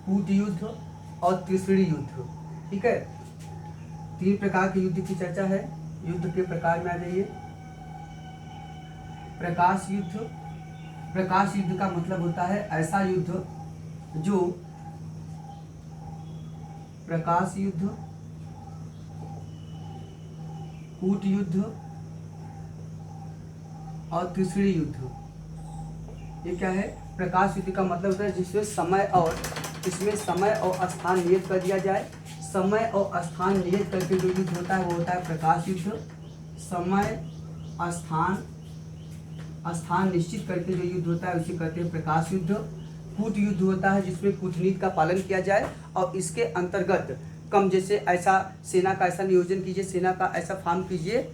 कूट युद्ध और त्रिश्रेणी युद्ध। ठीक है, 3 प्रकार के युद्ध की चर्चा है। युद्ध के प्रकार में आ जाइए। प्रकाश युद्ध, प्रकाश युद्ध का मतलब होता है ऐसा युद्ध जो प्रकाश युद्ध, कूट युद्ध और त्रिश्रेणी युद्ध। ये क्या है? प्रकाश युद्ध का मतलब होता है जिसमें समय और स्थान नियत कर दिया जाए। समय और स्थान नियत करके जो युद्ध होता है वो होता है प्रकाश युद्ध। समय स्थान निश्चित करके जो युद्ध होता है उसे कहते हैं प्रकाश युद्ध। कूट युद्ध होता है जिसमें कूटनीति का पालन किया जाए और इसके अंतर्गत कम, जैसे ऐसा सेना का ऐसा नियोजन कीजिए, सेना का ऐसा फार्म कीजिए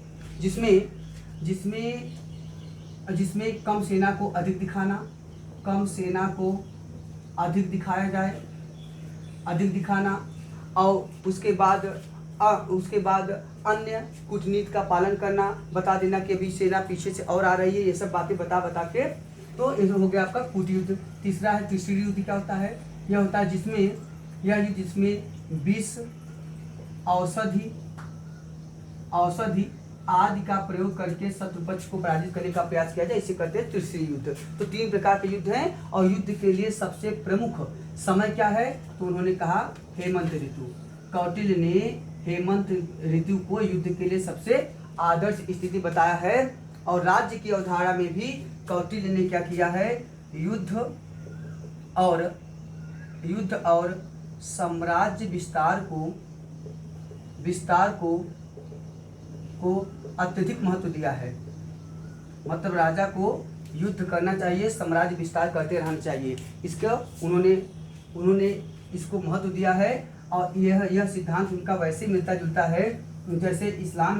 जिसमें कम सेना को अधिक दिखाना, कम सेना को अधिक दिखाया जाए, अधिक दिखाना, और उसके बाद अन्य कूटनीति का पालन करना, बता देना कि अभी सेना पीछे से और आ रही है, ये सब बातें बता के, तो ये हो गया आपका कूट युद्ध। तीसरा है त्रिश्रेणी युद्ध। क्या होता है? यह होता है जिसमें विष, औषधि आदि का प्रयोग करके शत्रु पक्ष को पराजित करने का प्रयास किया जाए, इसे कहते हैं त्रिश्रेणी युद्ध। तो 3 प्रकार के युद्ध हैं और युद्ध के लिए सबसे प्रमुख समय क्या है? तो उन्होंने कहा हेमंत ऋतु। कौटिल्य ने हेमंत ऋतु को युद्ध के लिए सबसे आदर्श स्थिति बताया है। और राज्य की अवधारणा में भी कौटिल्य ने क्या किया है? युद्ध और साम्राज्य विस्तार को अत्यधिक महत्व दिया है। मतलब राजा को युद्ध करना चाहिए, साम्राज्य विस्तार करते रहना चाहिए, इसका उन्होंने इसको महत्व दिया है। और यह सिद्धांत उनका वैसे मिलता जुलता है जैसे इस्लाम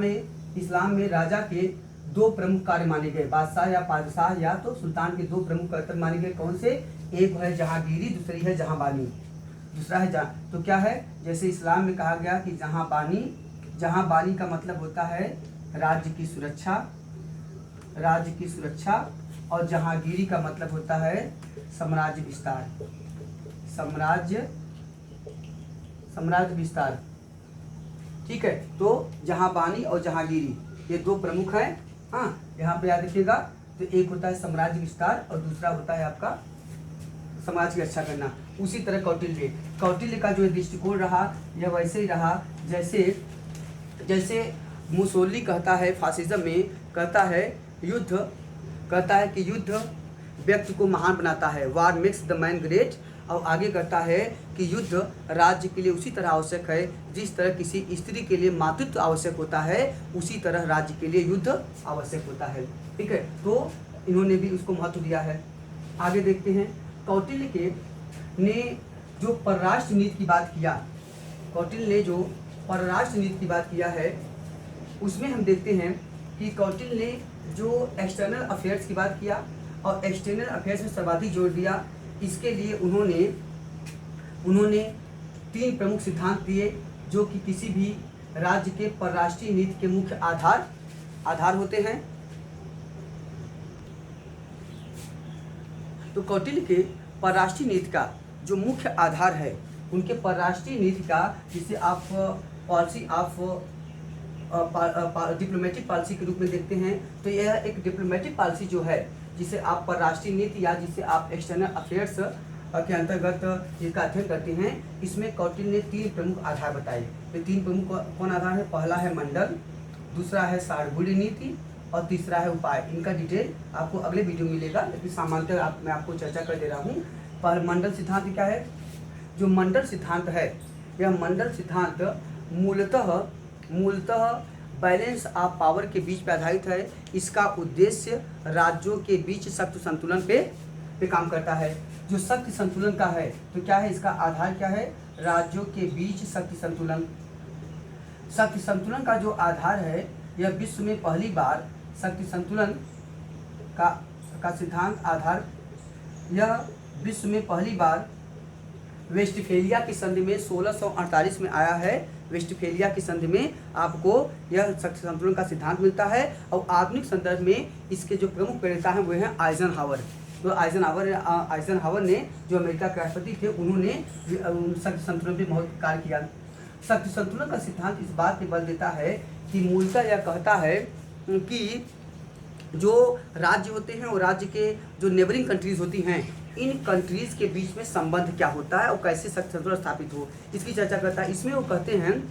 में राजा के 2 प्रमुख कार्य माने गए, बादशाह या पादशाह या तो सुल्तान के 2 प्रमुख कर्तव्य माने गए। कौन से? एक है जहांगीरी, दूसरी है जहांबानी। दूसरा है तो क्या है? जैसे इस्लाम में कहा गया कि जहांबानी का मतलब होता है राज्य की सुरक्षा, और जहांगीरी का मतलब होता है साम्राज्य विस्तार। ठीक है, तो जहांबानी और जहांगीरी ये 2 प्रमुख हैं। हाँ, यहाँ पे याद रखिएगा। तो एक होता है साम्राज्य विस्तार और दूसरा होता है आपका समाज की रक्षा करना। उसी तरह कौटिल्य का जो दृष्टिकोण रहा यह वैसे ही रहा जैसे मुसोलिनी कहता है, फासिज्म में कहता है कि युद्ध व्यक्ति को महान बनाता है, वार मेक्स द मैन ग्रेट। और आगे कहता है कि युद्ध राज्य के लिए उसी तरह आवश्यक है जिस तरह किसी स्त्री के लिए मातृत्व आवश्यक होता है, उसी तरह राज्य के लिए युद्ध आवश्यक होता है। ठीक है, तो इन्होंने भी उसको महत्व दिया है। आगे देखते हैं, कौटिल्य ने जो परराष्ट्र नीति की बात किया, कौटिल्य ने जो परराष्ट्र नीति की बात किया है उसमें हम देखते हैं कि कौटिल्य ने जो एक्सटर्नल अफेयर्स की बात किया और एक्सटर्नल अफेयर्स में सर्वाधिक जोर दिया, इसके लिए उन्होंने 3 प्रमुख सिद्धांत दिए जो कि किसी भी राज्य के परराष्ट्रीय नीति के मुख्य आधार होते हैं। तो कौटिल्य के परराष्ट्रीय नीति का जो मुख्य आधार है, उनके परराष्ट्रीय नीति का, जिसे आप पॉलिसी ऑफ डिप्लोमेटिक पॉलिसी के रूप में देखते हैं, तो यह एक डिप्लोमेटिक पॉलिसी जो है, जिसे आप परराष्ट्रीय नीति या जिसे आप एक्सटर्नल अफेयर्स के अंतर्गत जिसका अध्ययन करते हैं, इसमें कौटिल्य ने 3 प्रमुख आधार बताए। तो 3 प्रमुख कौन आधार है? पहला है मंडल, दूसरा है सारगुड़ी नीति और तीसरा है उपाय। इनका डिटेल आपको अगले वीडियो में मिलेगा, लेकिन सामान्यतः मैं आपको चर्चा कर दे रहा हूँ। पर मंडल सिद्धांत क्या है? जो मंडल सिद्धांत है, यह मंडल सिद्धांत मूलतः बैलेंस ऑफ पावर के बीच पे आधारित है। इसका उद्देश्य राज्यों के बीच शक्ति संतुलन पे काम करता है। जो शक्ति संतुलन का है, तो क्या है इसका आधार? क्या है? राज्यों के बीच शक्ति संतुलन। शक्ति संतुलन का जो आधार है, यह विश्व में पहली बार शक्ति संतुलन का सिद्धांत आधार, यह विश्व में पहली बार वेस्टफेलिया की संधि में 1648 में आया है। वेस्टफेलिया की संधि में आपको यह शक्ति संतुलन का सिद्धांत मिलता है और आधुनिक संदर्भ में इसके जो प्रमुख प्रणेता हैं वो हैं आइजनहावर। तो आइजनहावर ने जो अमेरिका के राष्ट्रपति थे, उन्होंने शक्ति संतुलन पे बहुत कार्य किया। शक्ति संतुलन का सिद्धांत इस बात पे बल देता है कि मूलतः यह कहता है कि जो राज्य होते हैं और राज्य के जो नेबरिंग कंट्रीज होती हैं, इन कंट्रीज़ के बीच में संबंध क्या होता है और कैसे शक्ति संतुलन स्थापित हो, इसकी चर्चा करता है। इसमें वो कहते हैं,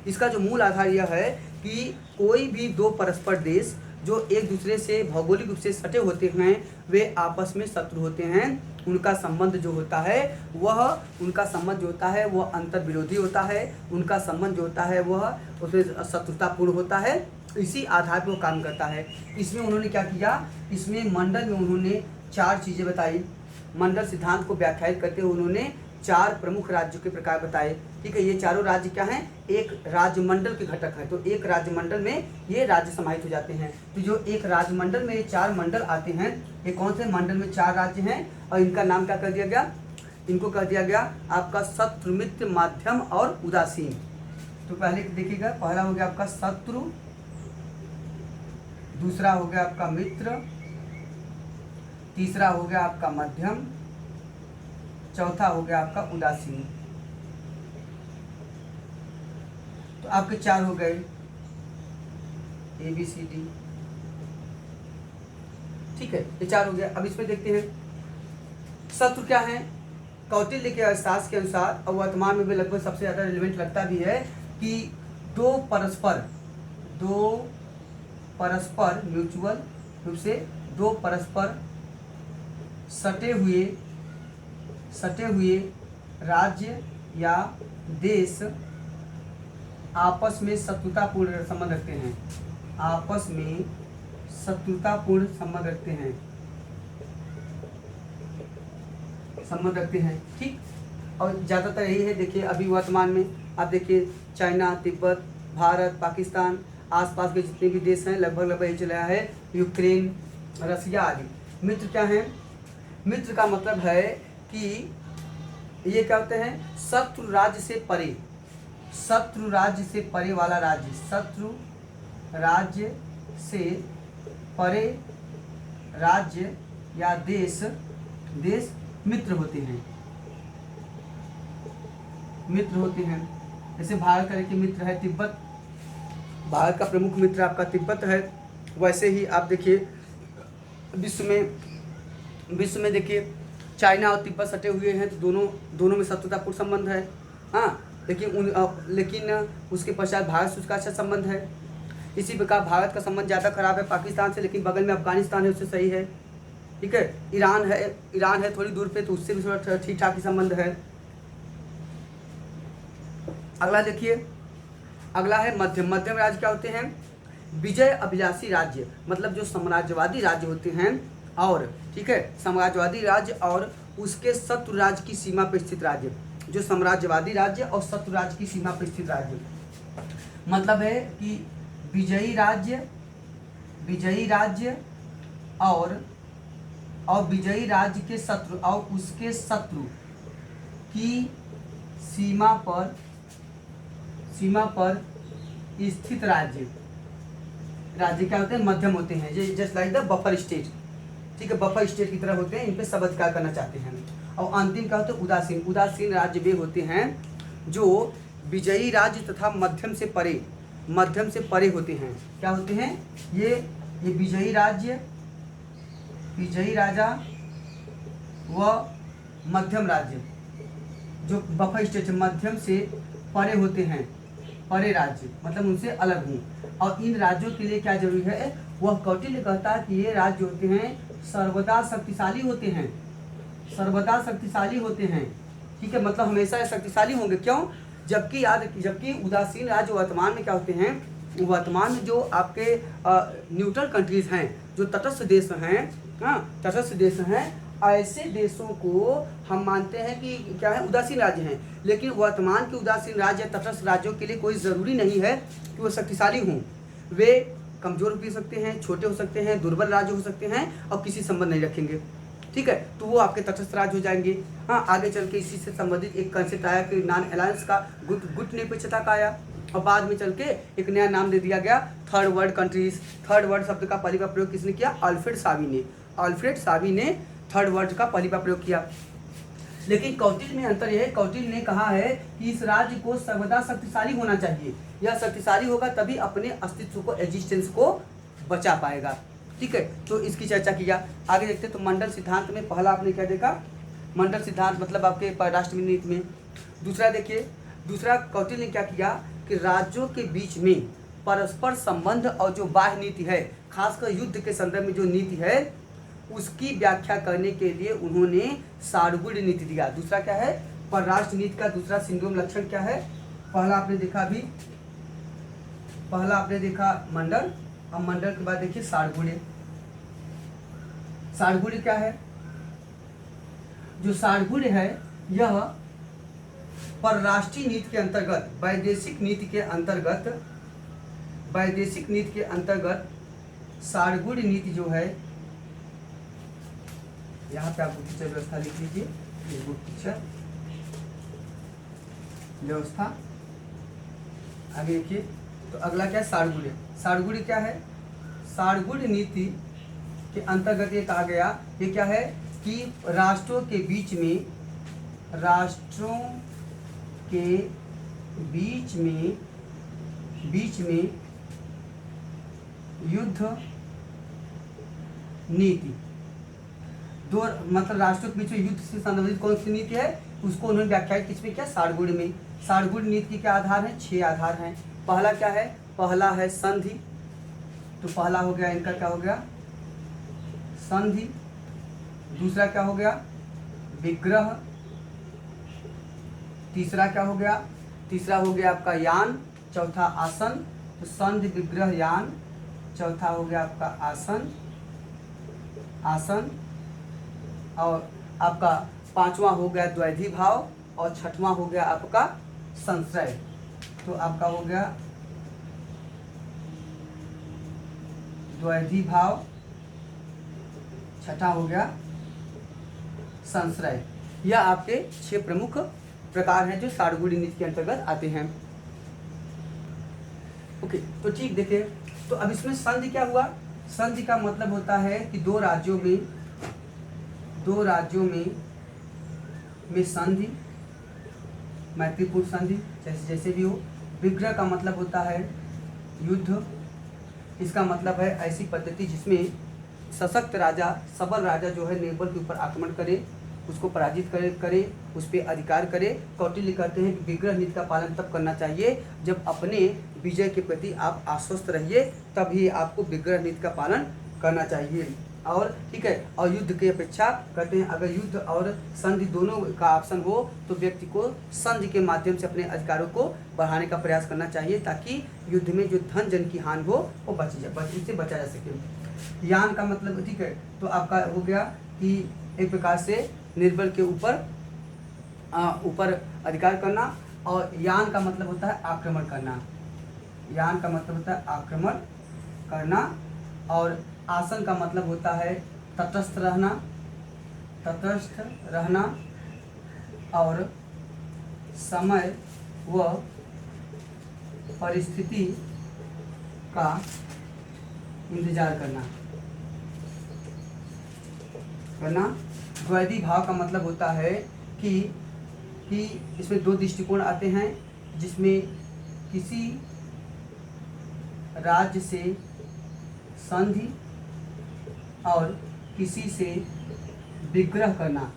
इसका जो मूल आधार यह है कि कोई भी 2 परस्पर देश जो एक दूसरे से भौगोलिक रूप से सटे होते हैं, वे आपस में शत्रु होते हैं। उनका संबंध जो होता है वह अंतर विरोधी होता है। उनका संबंध जो होता है वह उसमें शत्रुतापूर्ण होता है। इसी आधार पर वो काम करता है। इसमें उन्होंने क्या किया? इसमें मंडल में उन्होंने 4 चीज़ें बताई। मंडल सिद्धांत को व्याख्यायित करते हुए उन्होंने 4 प्रमुख राज्यों के प्रकार बताए। ठीक है, ये चारों राज्य क्या हैं? एक राज्य मंडल के घटक है। तो एक राज्य मंडल में ये राज्य समाहित हो जाते हैं। तो जो एक राज्य मंडल में 4 मंडल आते हैं, ये कौन से मंडल में 4 राज्य हैं और इनका नाम क्या कर दिया गया? इनको कर दिया गया आपका शत्रु, मित्र, माध्यम और उदासीन। तो पहले देखिएगा, पहला हो गया आपका शत्रु, दूसरा हो गया आपका मित्र, तीसरा हो गया आपका मध्यम, चौथा हो गया आपका उदासीन। तो आपके 4 हो गए, ABCD। ठीक है, ये 4 हो गया। अब इसमें देखते हैं शत्रु क्या है। कौटिल्य के अर्थशास्त्र के अनुसार और वर्तमान में भी लगभग सबसे ज़्यादा रिलेवेंट लगता भी है कि 2 परस्पर म्यूचुअल रूप से 2 परस्पर सटे हुए राज्य या देश आपस में शत्रुतापूर्ण संबंध रखते हैं। आपस में शत्रुतापूर्ण संबंध रखते हैं। ठीक, और ज़्यादातर यही है। देखिए अभी वर्तमान में आप देखिए चाइना, तिब्बत, भारत, पाकिस्तान, आसपास के जितने भी देश हैं लगभग यही चल रहा है, यूक्रेन, रसिया आदि। मित्र क्या है? मित्र का मतलब है कि ये क्या होते हैं? शत्रु राज्य से परे वाला राज्य, शत्रु राज्य से परे राज्य या देश मित्र होते हैं। जैसे भारत का देखिए मित्र है तिब्बत, भारत का प्रमुख मित्र आपका तिब्बत है। वैसे ही आप देखिए विश्व में देखिए चाइना और तिब्बत सटे हुए हैं, तो दोनों में शत्रुतापूर्ण संबंध है। हाँ, लेकिन उसके पश्चात भारत से उसका अच्छा संबंध है। इसी प्रकार भारत का संबंध ज़्यादा खराब है पाकिस्तान से, लेकिन बगल में अफगानिस्तान है, उससे सही है। ठीक है, ईरान है थोड़ी दूर पे, तो उससे भी थोड़ा ठीक ठाक ही संबंध है। अगला देखिए, अगला है मध्यम राज्य। क्या होते हैं? विजय अभिलाषी राज्य, मतलब जो साम्राज्यवादी राज्य होते हैं, और ठीक है, साम्राज्यवादी राज्य और उसके शत्रु राज्य की सीमा पर स्थित राज्य। जो साम्राज्यवादी राज्य और शत्रु राज्य की सीमा पर स्थित राज्य। मतलब है कि विजयी राज्य और विजयी राज्य के शत्रु और उसके शत्रु की सीमा पर स्थित राज्य क्या होते हैं, मध्यम होते हैं, just like the buffer state. ठीक है, बफर स्टेट की तरह होते हैं, इन पे सब अधिकार करना चाहते हैं। और अंतिम क्या होते हैं, उदासीन राज्य वे होते हैं जो विजयी राज्य तथा मध्यम से परे होते हैं। क्या होते हैं ये विजयी राजा व मध्यम राज्य जो बफर स्टेट मध्यम से परे होते हैं, परे राज्य मतलब उनसे अलग हूँ। और इन राज्यों के लिए क्या जरूरी है, वह कौटिल्य कहता है कि ये राज्य होते हैं सर्वदा शक्तिशाली होते हैं। ठीक है, मतलब हमेशा शक्तिशाली होंगे। क्यों? जबकि उदासीन राज्य वर्तमान में क्या होते हैं, वर्तमान में जो आपके न्यूट्रल कंट्रीज हैं, जो तटस्थ देश हैं, ऐसे देशों को हम मानते हैं कि क्या है, उदासीन राज्य हैं। लेकिन वर्तमान के उदासीन राज्य या तटस्थ राज्यों के लिए कोई ज़रूरी नहीं है कि वो शक्तिशाली हों। वे कमज़ोर भी हो सकते हैं, छोटे हो सकते हैं, दुर्बल राज्य हो सकते हैं और किसी संबंध नहीं रखेंगे। ठीक है, तो वो आपके तटस्थ राज्य हो जाएंगे। हाँ, आगे चल के इसी से संबंधित एक कंसेप्ट आया कि नॉन अलायंस का गुट निरपेक्षता का आया, और बाद में चल के एक नया नाम दे दिया गया third world countries. Third world शब्द का पहली बार प्रयोग किसने किया? अल्फ्रेड सावी ने थर्ड वर्ल्ड का पहली बार प्रयोग किया। लेकिन कौटिल्य में अंतर यह है, कौटिल्य ने कहा है कि इस राज्य को सर्वदा शक्तिशाली होना चाहिए, यह शक्तिशाली होगा तभी अपने अस्तित्व को, एग्जिस्टेंस को बचा पाएगा। ठीक है, तो इसकी चर्चा किया। आगे देखते तो मंडल सिद्धांत में पहला आपने क्या देखा, मंडल सिद्धांत मतलब आपके राष्ट्र नीति में। दूसरा देखिए, दूसरा कौटिल्य ने क्या किया कि राज्यों के बीच में परस्पर संबंध और जो बाह्य नीति है, खासकर युद्ध के संदर्भ में जो नीति है, उसकी व्याख्या करने के लिए उन्होंने सारगुण नीति दिया। दूसरा क्या है, परराष्ट्र नीति का दूसरा सिंड्रोम लक्षण क्या है? पहला आपने देखा मंडल, अब मंडल के बाद देखिए सारगुण। सारगुण क्या है? जो सारगुण है यह परराष्ट्रीय नीति के अंतर्गत, वैदेशिक नीति के अंतर्गत सारगुण नीति जो है, यहाँ पे आप गुप्तचर व्यवस्था लिख लीजिए, गुप्तचर व्यवस्था। आगे देखिए, तो अगला क्या है, सारगुण। सारगुण क्या है? सारगुण नीति के अंतर्गत ये कहा गया, ये क्या है कि राष्ट्रों के बीच में युद्ध नीति, दो मतलब राष्ट्रों के बीच में युद्ध से संबंधित कौन सी नीति है, उसको उन्होंने व्याख्या किसमें किया? सारगुण में। सारगुण नीति के क्या आधार हैं? 6 आधार हैं। पहला क्या है? पहला है संधि, तो पहला हो गया इनका क्या हो गया? संधि। दूसरा क्या हो गया? विग्रह। तीसरा क्या हो गया? तीसरा हो गया आपका यान। चौथा आसन। तो संधि, विग्रह, यान। चौथा हो गया आपका आसन। और आपका पांचवा हो गया द्वैधी भाव, और छठवां हो गया आपका संशय। तो आपका हो गया द्वैधी भाव, छठा हो गया संशय। यह आपके 6 प्रमुख प्रकार हैं जो सारगुण नीति के अंतर्गत आते हैं। ओके, तो ठीक देखिए, तो अब इसमें संधि क्या हुआ? संधि का मतलब होता है कि दो राज्यों में संधि, मैत्रीपूर्ण संधि, जैसे भी हो। विग्रह का मतलब होता है युद्ध। इसका मतलब है ऐसी पद्धति जिसमें सशक्त राजा, सबल राजा जो है निर्बल के ऊपर आक्रमण करे, उसको पराजित करे, उस पर अधिकार करे। कौटिल्य कहते हैं कि विग्रह नीति का पालन तब करना चाहिए जब अपने विजय के प्रति आप आश्वस्त रहिए, तभी आपको विग्रह नीति का पालन करना चाहिए। और ठीक है, और युद्ध की अपेक्षा कहते हैं अगर युद्ध और संधि दोनों का ऑप्शन हो तो व्यक्ति को संधि के माध्यम से अपने अधिकारों को बढ़ाने का प्रयास करना चाहिए, ताकि युद्ध में जो धन जन की हानि हो वो इससे बचा जा सके। यान का मतलब ठीक है, तो आपका हो गया कि एक प्रकार से निर्बल के ऊपर ऊपर अधिकार करना, और यान का मतलब होता है आक्रमण करना, यान का मतलब होता है आक्रमण करना, और आसन का मतलब होता है तटस्थ रहना, तटस्थ रहना, और समय व परिस्थिति का इंतजार करना। द्वैधी भाव का मतलब होता है कि इसमें दो दृष्टिकोण आते हैं, जिसमें किसी राज्य से संधि और किसी से विग्रह करना।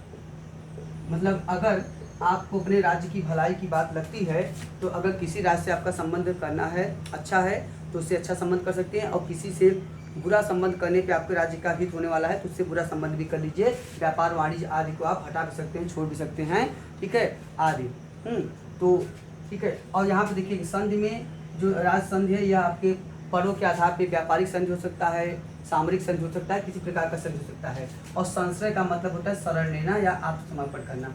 मतलब अगर आपको अपने राज्य की भलाई की बात लगती है तो अगर किसी राज्य से आपका संबंध करना है, अच्छा है, तो उससे अच्छा संबंध कर सकते हैं, और किसी से बुरा संबंध करने पे आपके राज्य का हित होने वाला है तो उससे बुरा संबंध भी कर लीजिए। व्यापार वाणिज्य आदि को आप हटा भी सकते हैं, छोड़ भी सकते हैं, ठीक है, आदि। तो ठीक है। और यहाँ पे देखिए संधि में जो राज संधि है यह आपके पदों के आधार पे व्यापारिक संधि हो सकता है, सामरिक संधि हो सकता है, किसी प्रकार का संधि हो सकता है। और संशय का मतलब होता है शरण लेना या आत्मसमर्पण करना।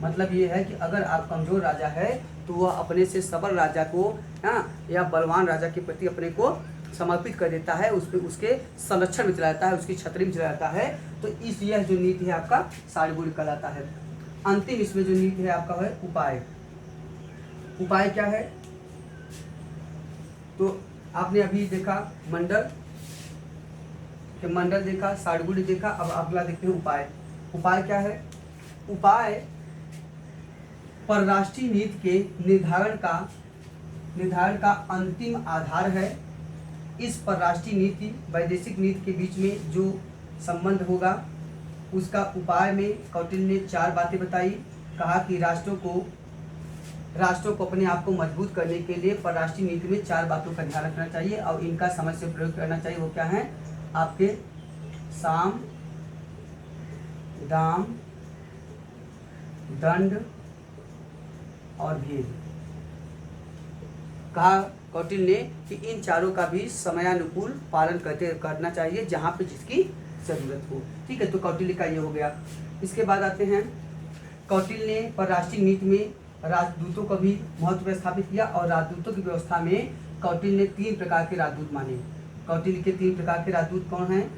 मतलब ये है कि अगर आप कमजोर राजा है तो वह अपने से सबल राजा को या बलवान राजा के प्रति अपने को समर्पित कर देता है, उस पर उसके संरक्षण में चला जाता है, उसकी छतरी में चला जाता है। तो इस यह जो नीति है आपका साड़गुण कहलाता है। अंतिम इसमें जो नीति है आपका है उपाय। उपाय क्या है? तो आपने अभी देखा मंडल देखा, साड़गुण देखा, अब अगला देखते हैं उपाय। उपाय क्या है? उपाय परराष्ट्रीय नीति के निर्धारण का अंतिम आधार है। इस परराष्ट्रीय नीति वैदेशिक नीति के बीच में जो संबंध होगा उसका उपाय में कौटिल्य ने 4 बातें बताई। कहा कि राष्ट्रों को अपने आप को मजबूत करने के लिए परराष्ट्रीय नीति में 4 बातों का ध्यान रखना चाहिए और इनका समय से प्रयोग करना चाहिए। वो क्या है? आपके साम, दाम, दंड और भेद। कहा कौटिल्य ने कि इन चारों का भी समयानुकूल पालन करना चाहिए जहाँ पे जिसकी जरूरत हो। ठीक है, तो कौटिल्य का ये हो गया। इसके बाद आते हैं कौटिल्य ने परराष्ट्रीय नीति में राजदूतों का भी महत्व स्थापित किया और राजदूतों की व्यवस्था में कौटिल्य ने 3 प्रकार के राजदूत माने। कौटिल्य के 3 प्रकार के राजदूत कौन हैं?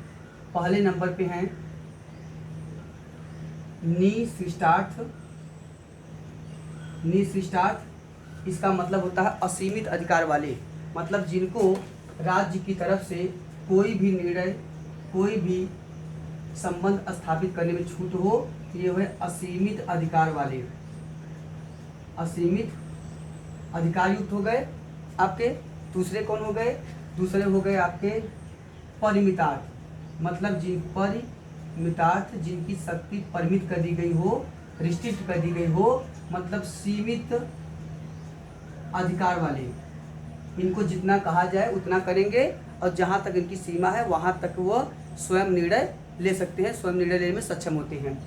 पहले नंबर पे हैं निशिष्टार्थ। इसका मतलब होता है असीमित अधिकार वाले, मतलब जिनको राज्य की तरफ से कोई भी निर्णय, कोई भी संबंध स्थापित करने में छूट हो, ये है असीमित अधिकार वाले। असीमित अधिकार युक्त हो गए आपके। दूसरे कौन हो गए? दूसरे हो गए आपके परिमितार्थ, मतलब परिमितार्थ जिनकी शक्ति परिमित कर दी गई हो, रिस्ट्रिक्ट कर दी गई हो, मतलब सीमित अधिकार वाले। इनको जितना कहा जाए उतना करेंगे और जहाँ तक इनकी सीमा है वहाँ तक वो स्वयं निर्णय ले सकते हैं, स्वयं निर्णय लेने में सक्षम होते हैं।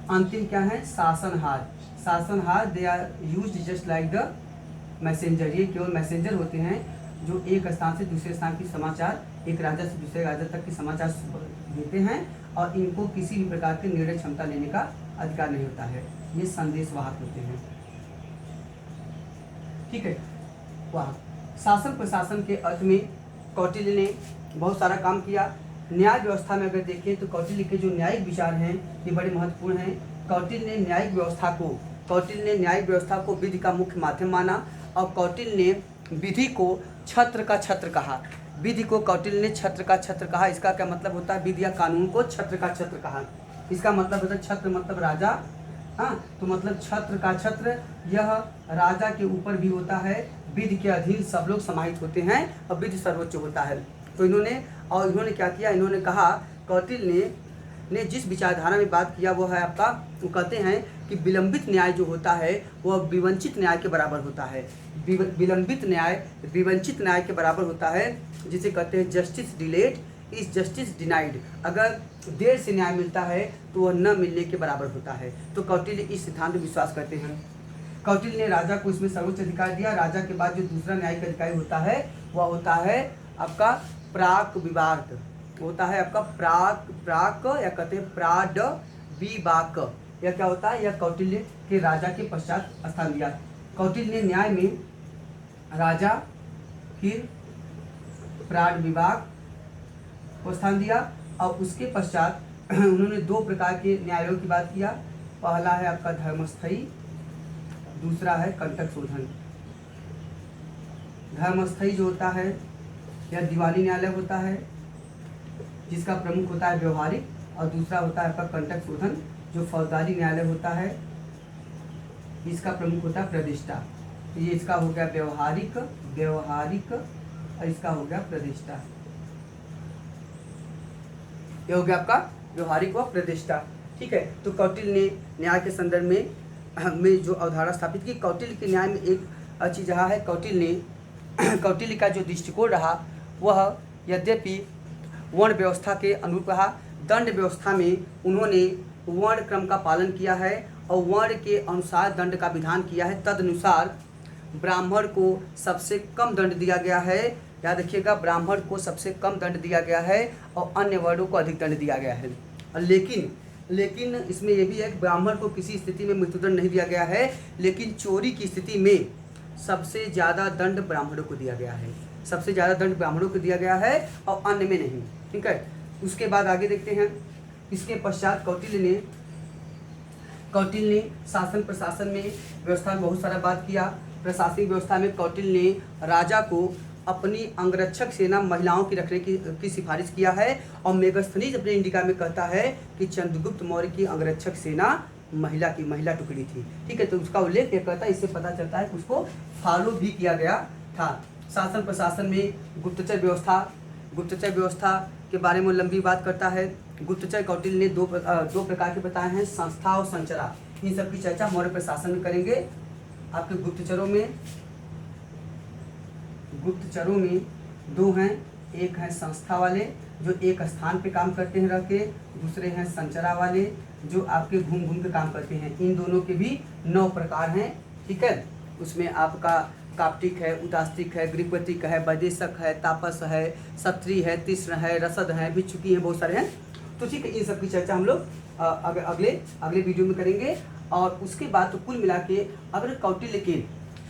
अंतिम क्या है? शासनहार। शासनहार they are used just like the messenger. ये केवल मैसेंजर होते हैं जो एक स्थान से दूसरे स्थान की समाचार, एक राजा से दूसरे राजा तक के समाचार देते हैं और इनको किसी भी प्रकार के निर्णय क्षमता लेने का अधिकार नहीं होता है। ये संदेशवाहक होते हैं। ठीक है। वाह। शासन प्रशासन के अर्थ में कौटिल्य ने बहुत सारा काम किया। न्याय व्यवस्था में अगर देखें तो कौटिल्य के जो न्यायिक विचार हैं ये बड़े महत्वपूर्ण हैं। कौटिल्य ने न्यायिक व्यवस्था को विधि का मुख्य माध्यम माना और कौटिल्य ने विधि को छत्र का छत्र कहा। विधि को कौटिल्य ने छत्र का छत्र कहा। इसका क्या मतलब होता है? विधि या कानून को छत्र का छत्र कहा। इसका मतलब होता है छत्र मतलब राजा, तो मतलब छत्र का छत्र यह राजा के ऊपर भी होता है। विधि के अधीन सब लोग समाहित होते हैं और विधि सर्वोच्च होता है। तो इन्होंने क्या किया? इन्होंने कहा, कौटिल्य ने जिस विचारधारा में बात किया वो है आपका, वो कहते हैं कि विलंबित न्याय जो होता है वह विवंचित न्याय के बराबर होता है। विलंबित न्याय विवंचित न्याय के बराबर होता है, जिसे कहते हैं justice delayed is justice denied. अगर देर से न्याय मिलता है तो वह न मिलने के बराबर होता है। तो कौटिल्य इस सिद्धांत में विश्वास करते हैं। कौटिल्य ने राजा को इसमें सर्वोच्च अधिकार दिया। राजा के बाद जो दूसरा न्यायिक अधिकारी होता है वह होता है आपका प्राक विवाद, होता है आपका प्राक या कहते हैं प्राड विवाक यह क्या होता है, यह कौटिल्य के राजा के पश्चात स्थान दिया। कौटिल्य ने न्याय में राजा, फिर प्राण विभाग को स्थान दिया और उसके पश्चात उन्होंने दो प्रकार के न्यायालयों की बात किया। पहला है आपका धर्मस्थयी, दूसरा है कंटक शोधन। धर्मस्थयी जो होता है यह दिवानी न्यायालय होता है जिसका प्रमुख होता है व्यवहारिक, और दूसरा होता है आपका कंटक शोधन जो फौजदारी न्यायालय होता है, इसका प्रमुख होता है प्रतिष्ठा। तो ये इसका हो गया व्यवहारिक और इसका हो गया प्रतिष्ठा। यह हो गया आपका व्यवहारिक व प्रतिष्ठा। ठीक है, तो कौटिल्य ने न्याय के संदर्भ में जो अवधारणा स्थापित की, कौटिल्य के न्याय में एक चीज रहा है, कौटिल्य का जो दृष्टिकोण रहा वह यद्यपि वर्ण व्यवस्था के अनुरूप रहा। दंड व्यवस्था में उन्होंने वर्ण क्रम का पालन किया है और वर्ण के अनुसार दंड का विधान किया है। तदनुसार ब्राह्मण को सबसे कम दंड दिया गया है, याद रखिएगा, ब्राह्मण को सबसे कम दंड दिया गया है और अन्य वर्णों को अधिक दंड दिया गया है। लेकिन इसमें यह भी है कि ब्राह्मण को किसी स्थिति में मृत्युदंड नहीं दिया गया है, लेकिन चोरी की स्थिति में सबसे ज़्यादा दंड ब्राह्मणों को दिया गया है, सबसे ज़्यादा दंड ब्राह्मणों को दिया गया है और अन्य में नहीं। ठीक है, उसके बाद आगे देखते हैं। इसके पश्चात कौटिल्य ने शासन प्रशासन में व्यवस्था में बहुत सारा बात किया। प्रशासनिक व्यवस्था में कौटिल्य ने राजा को अपनी अंगरक्षक सेना महिलाओं की रखने की सिफारिश किया है और मेगास्थनीज अपने इंडिका में कहता है कि चंद्रगुप्त मौर्य की अंगरक्षक सेना महिला टुकड़ी थी। ठीक है, तो उसका उल्लेख ये करता है, इससे पता चलता है कि उसको फॉलो भी किया गया था। शासन प्रशासन में गुप्तचर व्यवस्था के बारे में लंबी बात करता है। गुप्तचर कौटिल्य ने दो प्रकार के बताए हैं, संस्था और संचरा। इन सब की चर्चा मौर्य प्रशासन में करेंगे। आपके गुप्तचरों में दो हैं, एक है संस्था वाले जो एक स्थान पे काम करते हैं रह के, दूसरे हैं संचरा वाले जो आपके घूम के काम करते हैं। इन दोनों के भी 9 प्रकार हैं। ठीक है, उसमें आपका काप्टिक है, उदास्तिक है, गृहपतिक है, वैदेशक है, तापस है, क्षत्रिय है, तीक्ष्ण है, रसद है, भिक्षुकी है, बहुत सारे हैं। तो ठीक है, इन सब की चर्चा हम लोग अगले वीडियो में करेंगे। और उसके बाद तो कुल मिला के अगर कौटिल्य के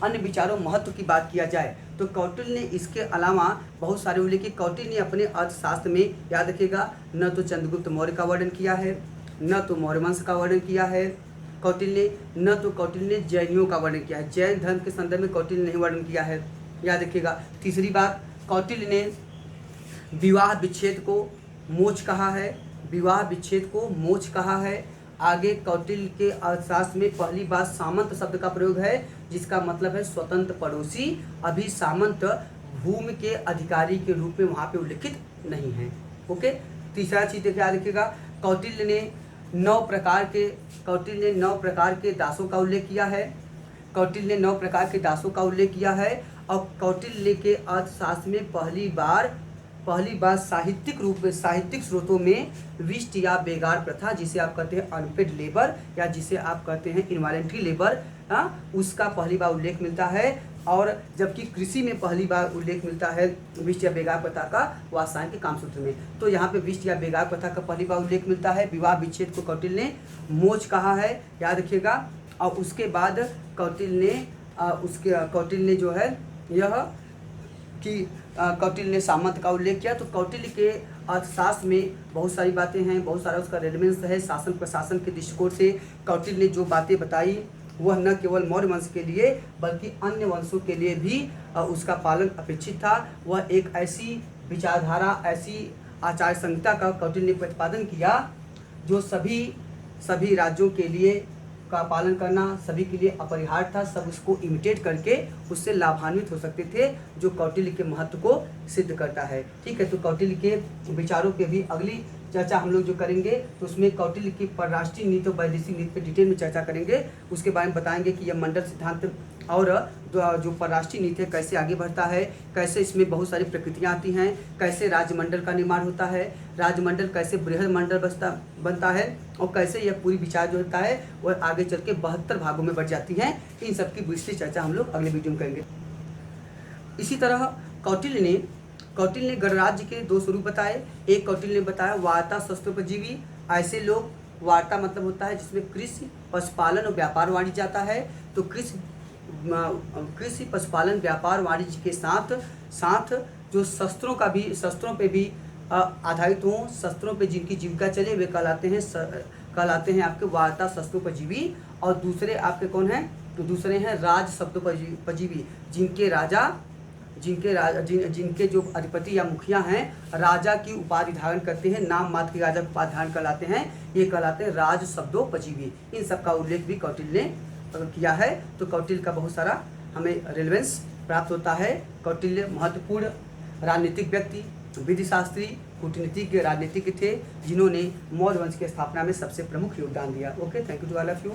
अन्य विचारों महत्व की बात किया जाए तो कौटिल्य ने इसके अलावा बहुत सारे उल्लेख किए। कौटिल्य ने अपने अर्थशास्त्र में, याद रखिएगा, न तो चंद्रगुप्त मौर्य का वर्णन किया है, न तो मौर्य वंश का वर्णन किया है कौटिल्य ने, न तो कौटिल्य ने जैनियों का वर्णन किया है। जैन धर्म के संदर्भ में कौटिल्य ने नहीं वर्णन किया है, याद रखिएगा। तीसरी बात, कौटिल्य ने विवाह विच्छेद को मोक्ष कहा है। आगे कौटिल्य के अर्थशास्त्र में पहली बार सामंत शब्द का प्रयोग है जिसका मतलब है स्वतंत्र पड़ोसी। अभी सामंत भूमि के अधिकारी के रूप में वहाँ पे उल्लेखित नहीं है। ओके, तीसरा चीज याद रखिएगा, कौटिल्य ने 9 प्रकार के दासों का उल्लेख किया है। और कौटिल्य के अर्थशास्त्र में पहली बार साहित्यिक स्रोतों में विष्ट या बेगार प्रथा, जिसे आप कहते हैं अनपेड लेबर या जिसे आप कहते हैं इनवॉलंटरी लेबर, उसका पहली बार उल्लेख मिलता है। और जबकि कृषि में पहली बार उल्लेख मिलता है विष्ट या बेगार प्रथा का, वात्स्यायन के कामसूत्र में। तो यहाँ पे विष्ट या बेगार प्रथा का पहली बार उल्लेख मिलता है। विवाह विच्छेद को कौटिल्य ने मोक्ष कहा है, याद रखिएगा। और उसके बाद कौटिल्य ने जो है यह कि कौटिल्य ने सामंत का उल्लेख किया। तो कौटिल्य के अर्थशास्त्र में बहुत सारी बातें हैं, बहुत सारा उसका रेलेवेंस है। शासन प्रशासन के दृष्टिकोण से कौटिल्य ने जो बातें बताई वह न केवल मौर्य वंश के लिए बल्कि अन्य वंशों के लिए भी उसका पालन अपेक्षित था। वह एक ऐसी विचारधारा, ऐसी आचार संहिता का कौटिल्य ने प्रतिपादन किया जो सभी राज्यों के लिए का पालन करना सभी के लिए अपरिहार्य था। सब उसको इमिटेट करके उससे लाभान्वित हो सकते थे, जो कौटिल्य के महत्व को सिद्ध करता है। ठीक है, तो कौटिल्य के विचारों पे भी अगली चर्चा हम लोग जो करेंगे तो उसमें कौटिल्य की परराष्ट्रीय नीति और वैदेशिक नीति पे डिटेल में चर्चा करेंगे। उसके बारे में बताएंगे कि यह मंडल सिद्धांत और जो परराष्ट्रीय नीति है कैसे आगे बढ़ता है, कैसे इसमें बहुत सारी प्रकृतियाँ आती हैं, कैसे राजमंडल का निर्माण होता है, राजमंडल कैसे बृहद मंडल बनता है और कैसे यह पूरी विचार जो होता है वह आगे चल के 72 भागों में बढ़ जाती हैं। इन सब की विस्तृत चर्चा हम लोग अगले वीडियो में करेंगे। इसी तरह कौटिल्य ने गणराज्य के 2 स्वरूप बताए। एक कौटिल्य ने बताया वार्ता शस्त्रोपजीवी, ऐसे लोग वार्ता मतलब होता है जिसमें कृषि, पशुपालन और व्यापार वाणिज्य आता है। तो कृषि, पशुपालन, व्यापार वाणिज्य के साथ साथ जो शस्त्रों पे भी आधारित हों, शस्त्रों पे जिनकी जीविका चले, वे कहलाते हैं आपके वार्ता शस्त्रोपजीवी। और दूसरे आपके कौन हैं? तो दूसरे हैं राज शब्दोपजीवी, जिनके जो अधिपति या मुखिया हैं राजा की उपाधि धारण करते हैं, नाम मात्र के राजा की उपाधि धारण कहलाते हैं, ये कहलाते हैं राज शब्दोपजीवी। इन सब का उल्लेख भी कौटिल्य ने किया है। तो कौटिल्य का बहुत सारा हमें रेलेवेंस प्राप्त होता है। कौटिल्य महत्वपूर्ण राजनीतिक व्यक्ति, विधिशास्त्री, कूटनीतिज्ञ, राजनीतिज्ञ थे, जिन्होंने मौर्य वंश की स्थापना में सबसे प्रमुख योगदान दिया। Okay, thank you to all of you.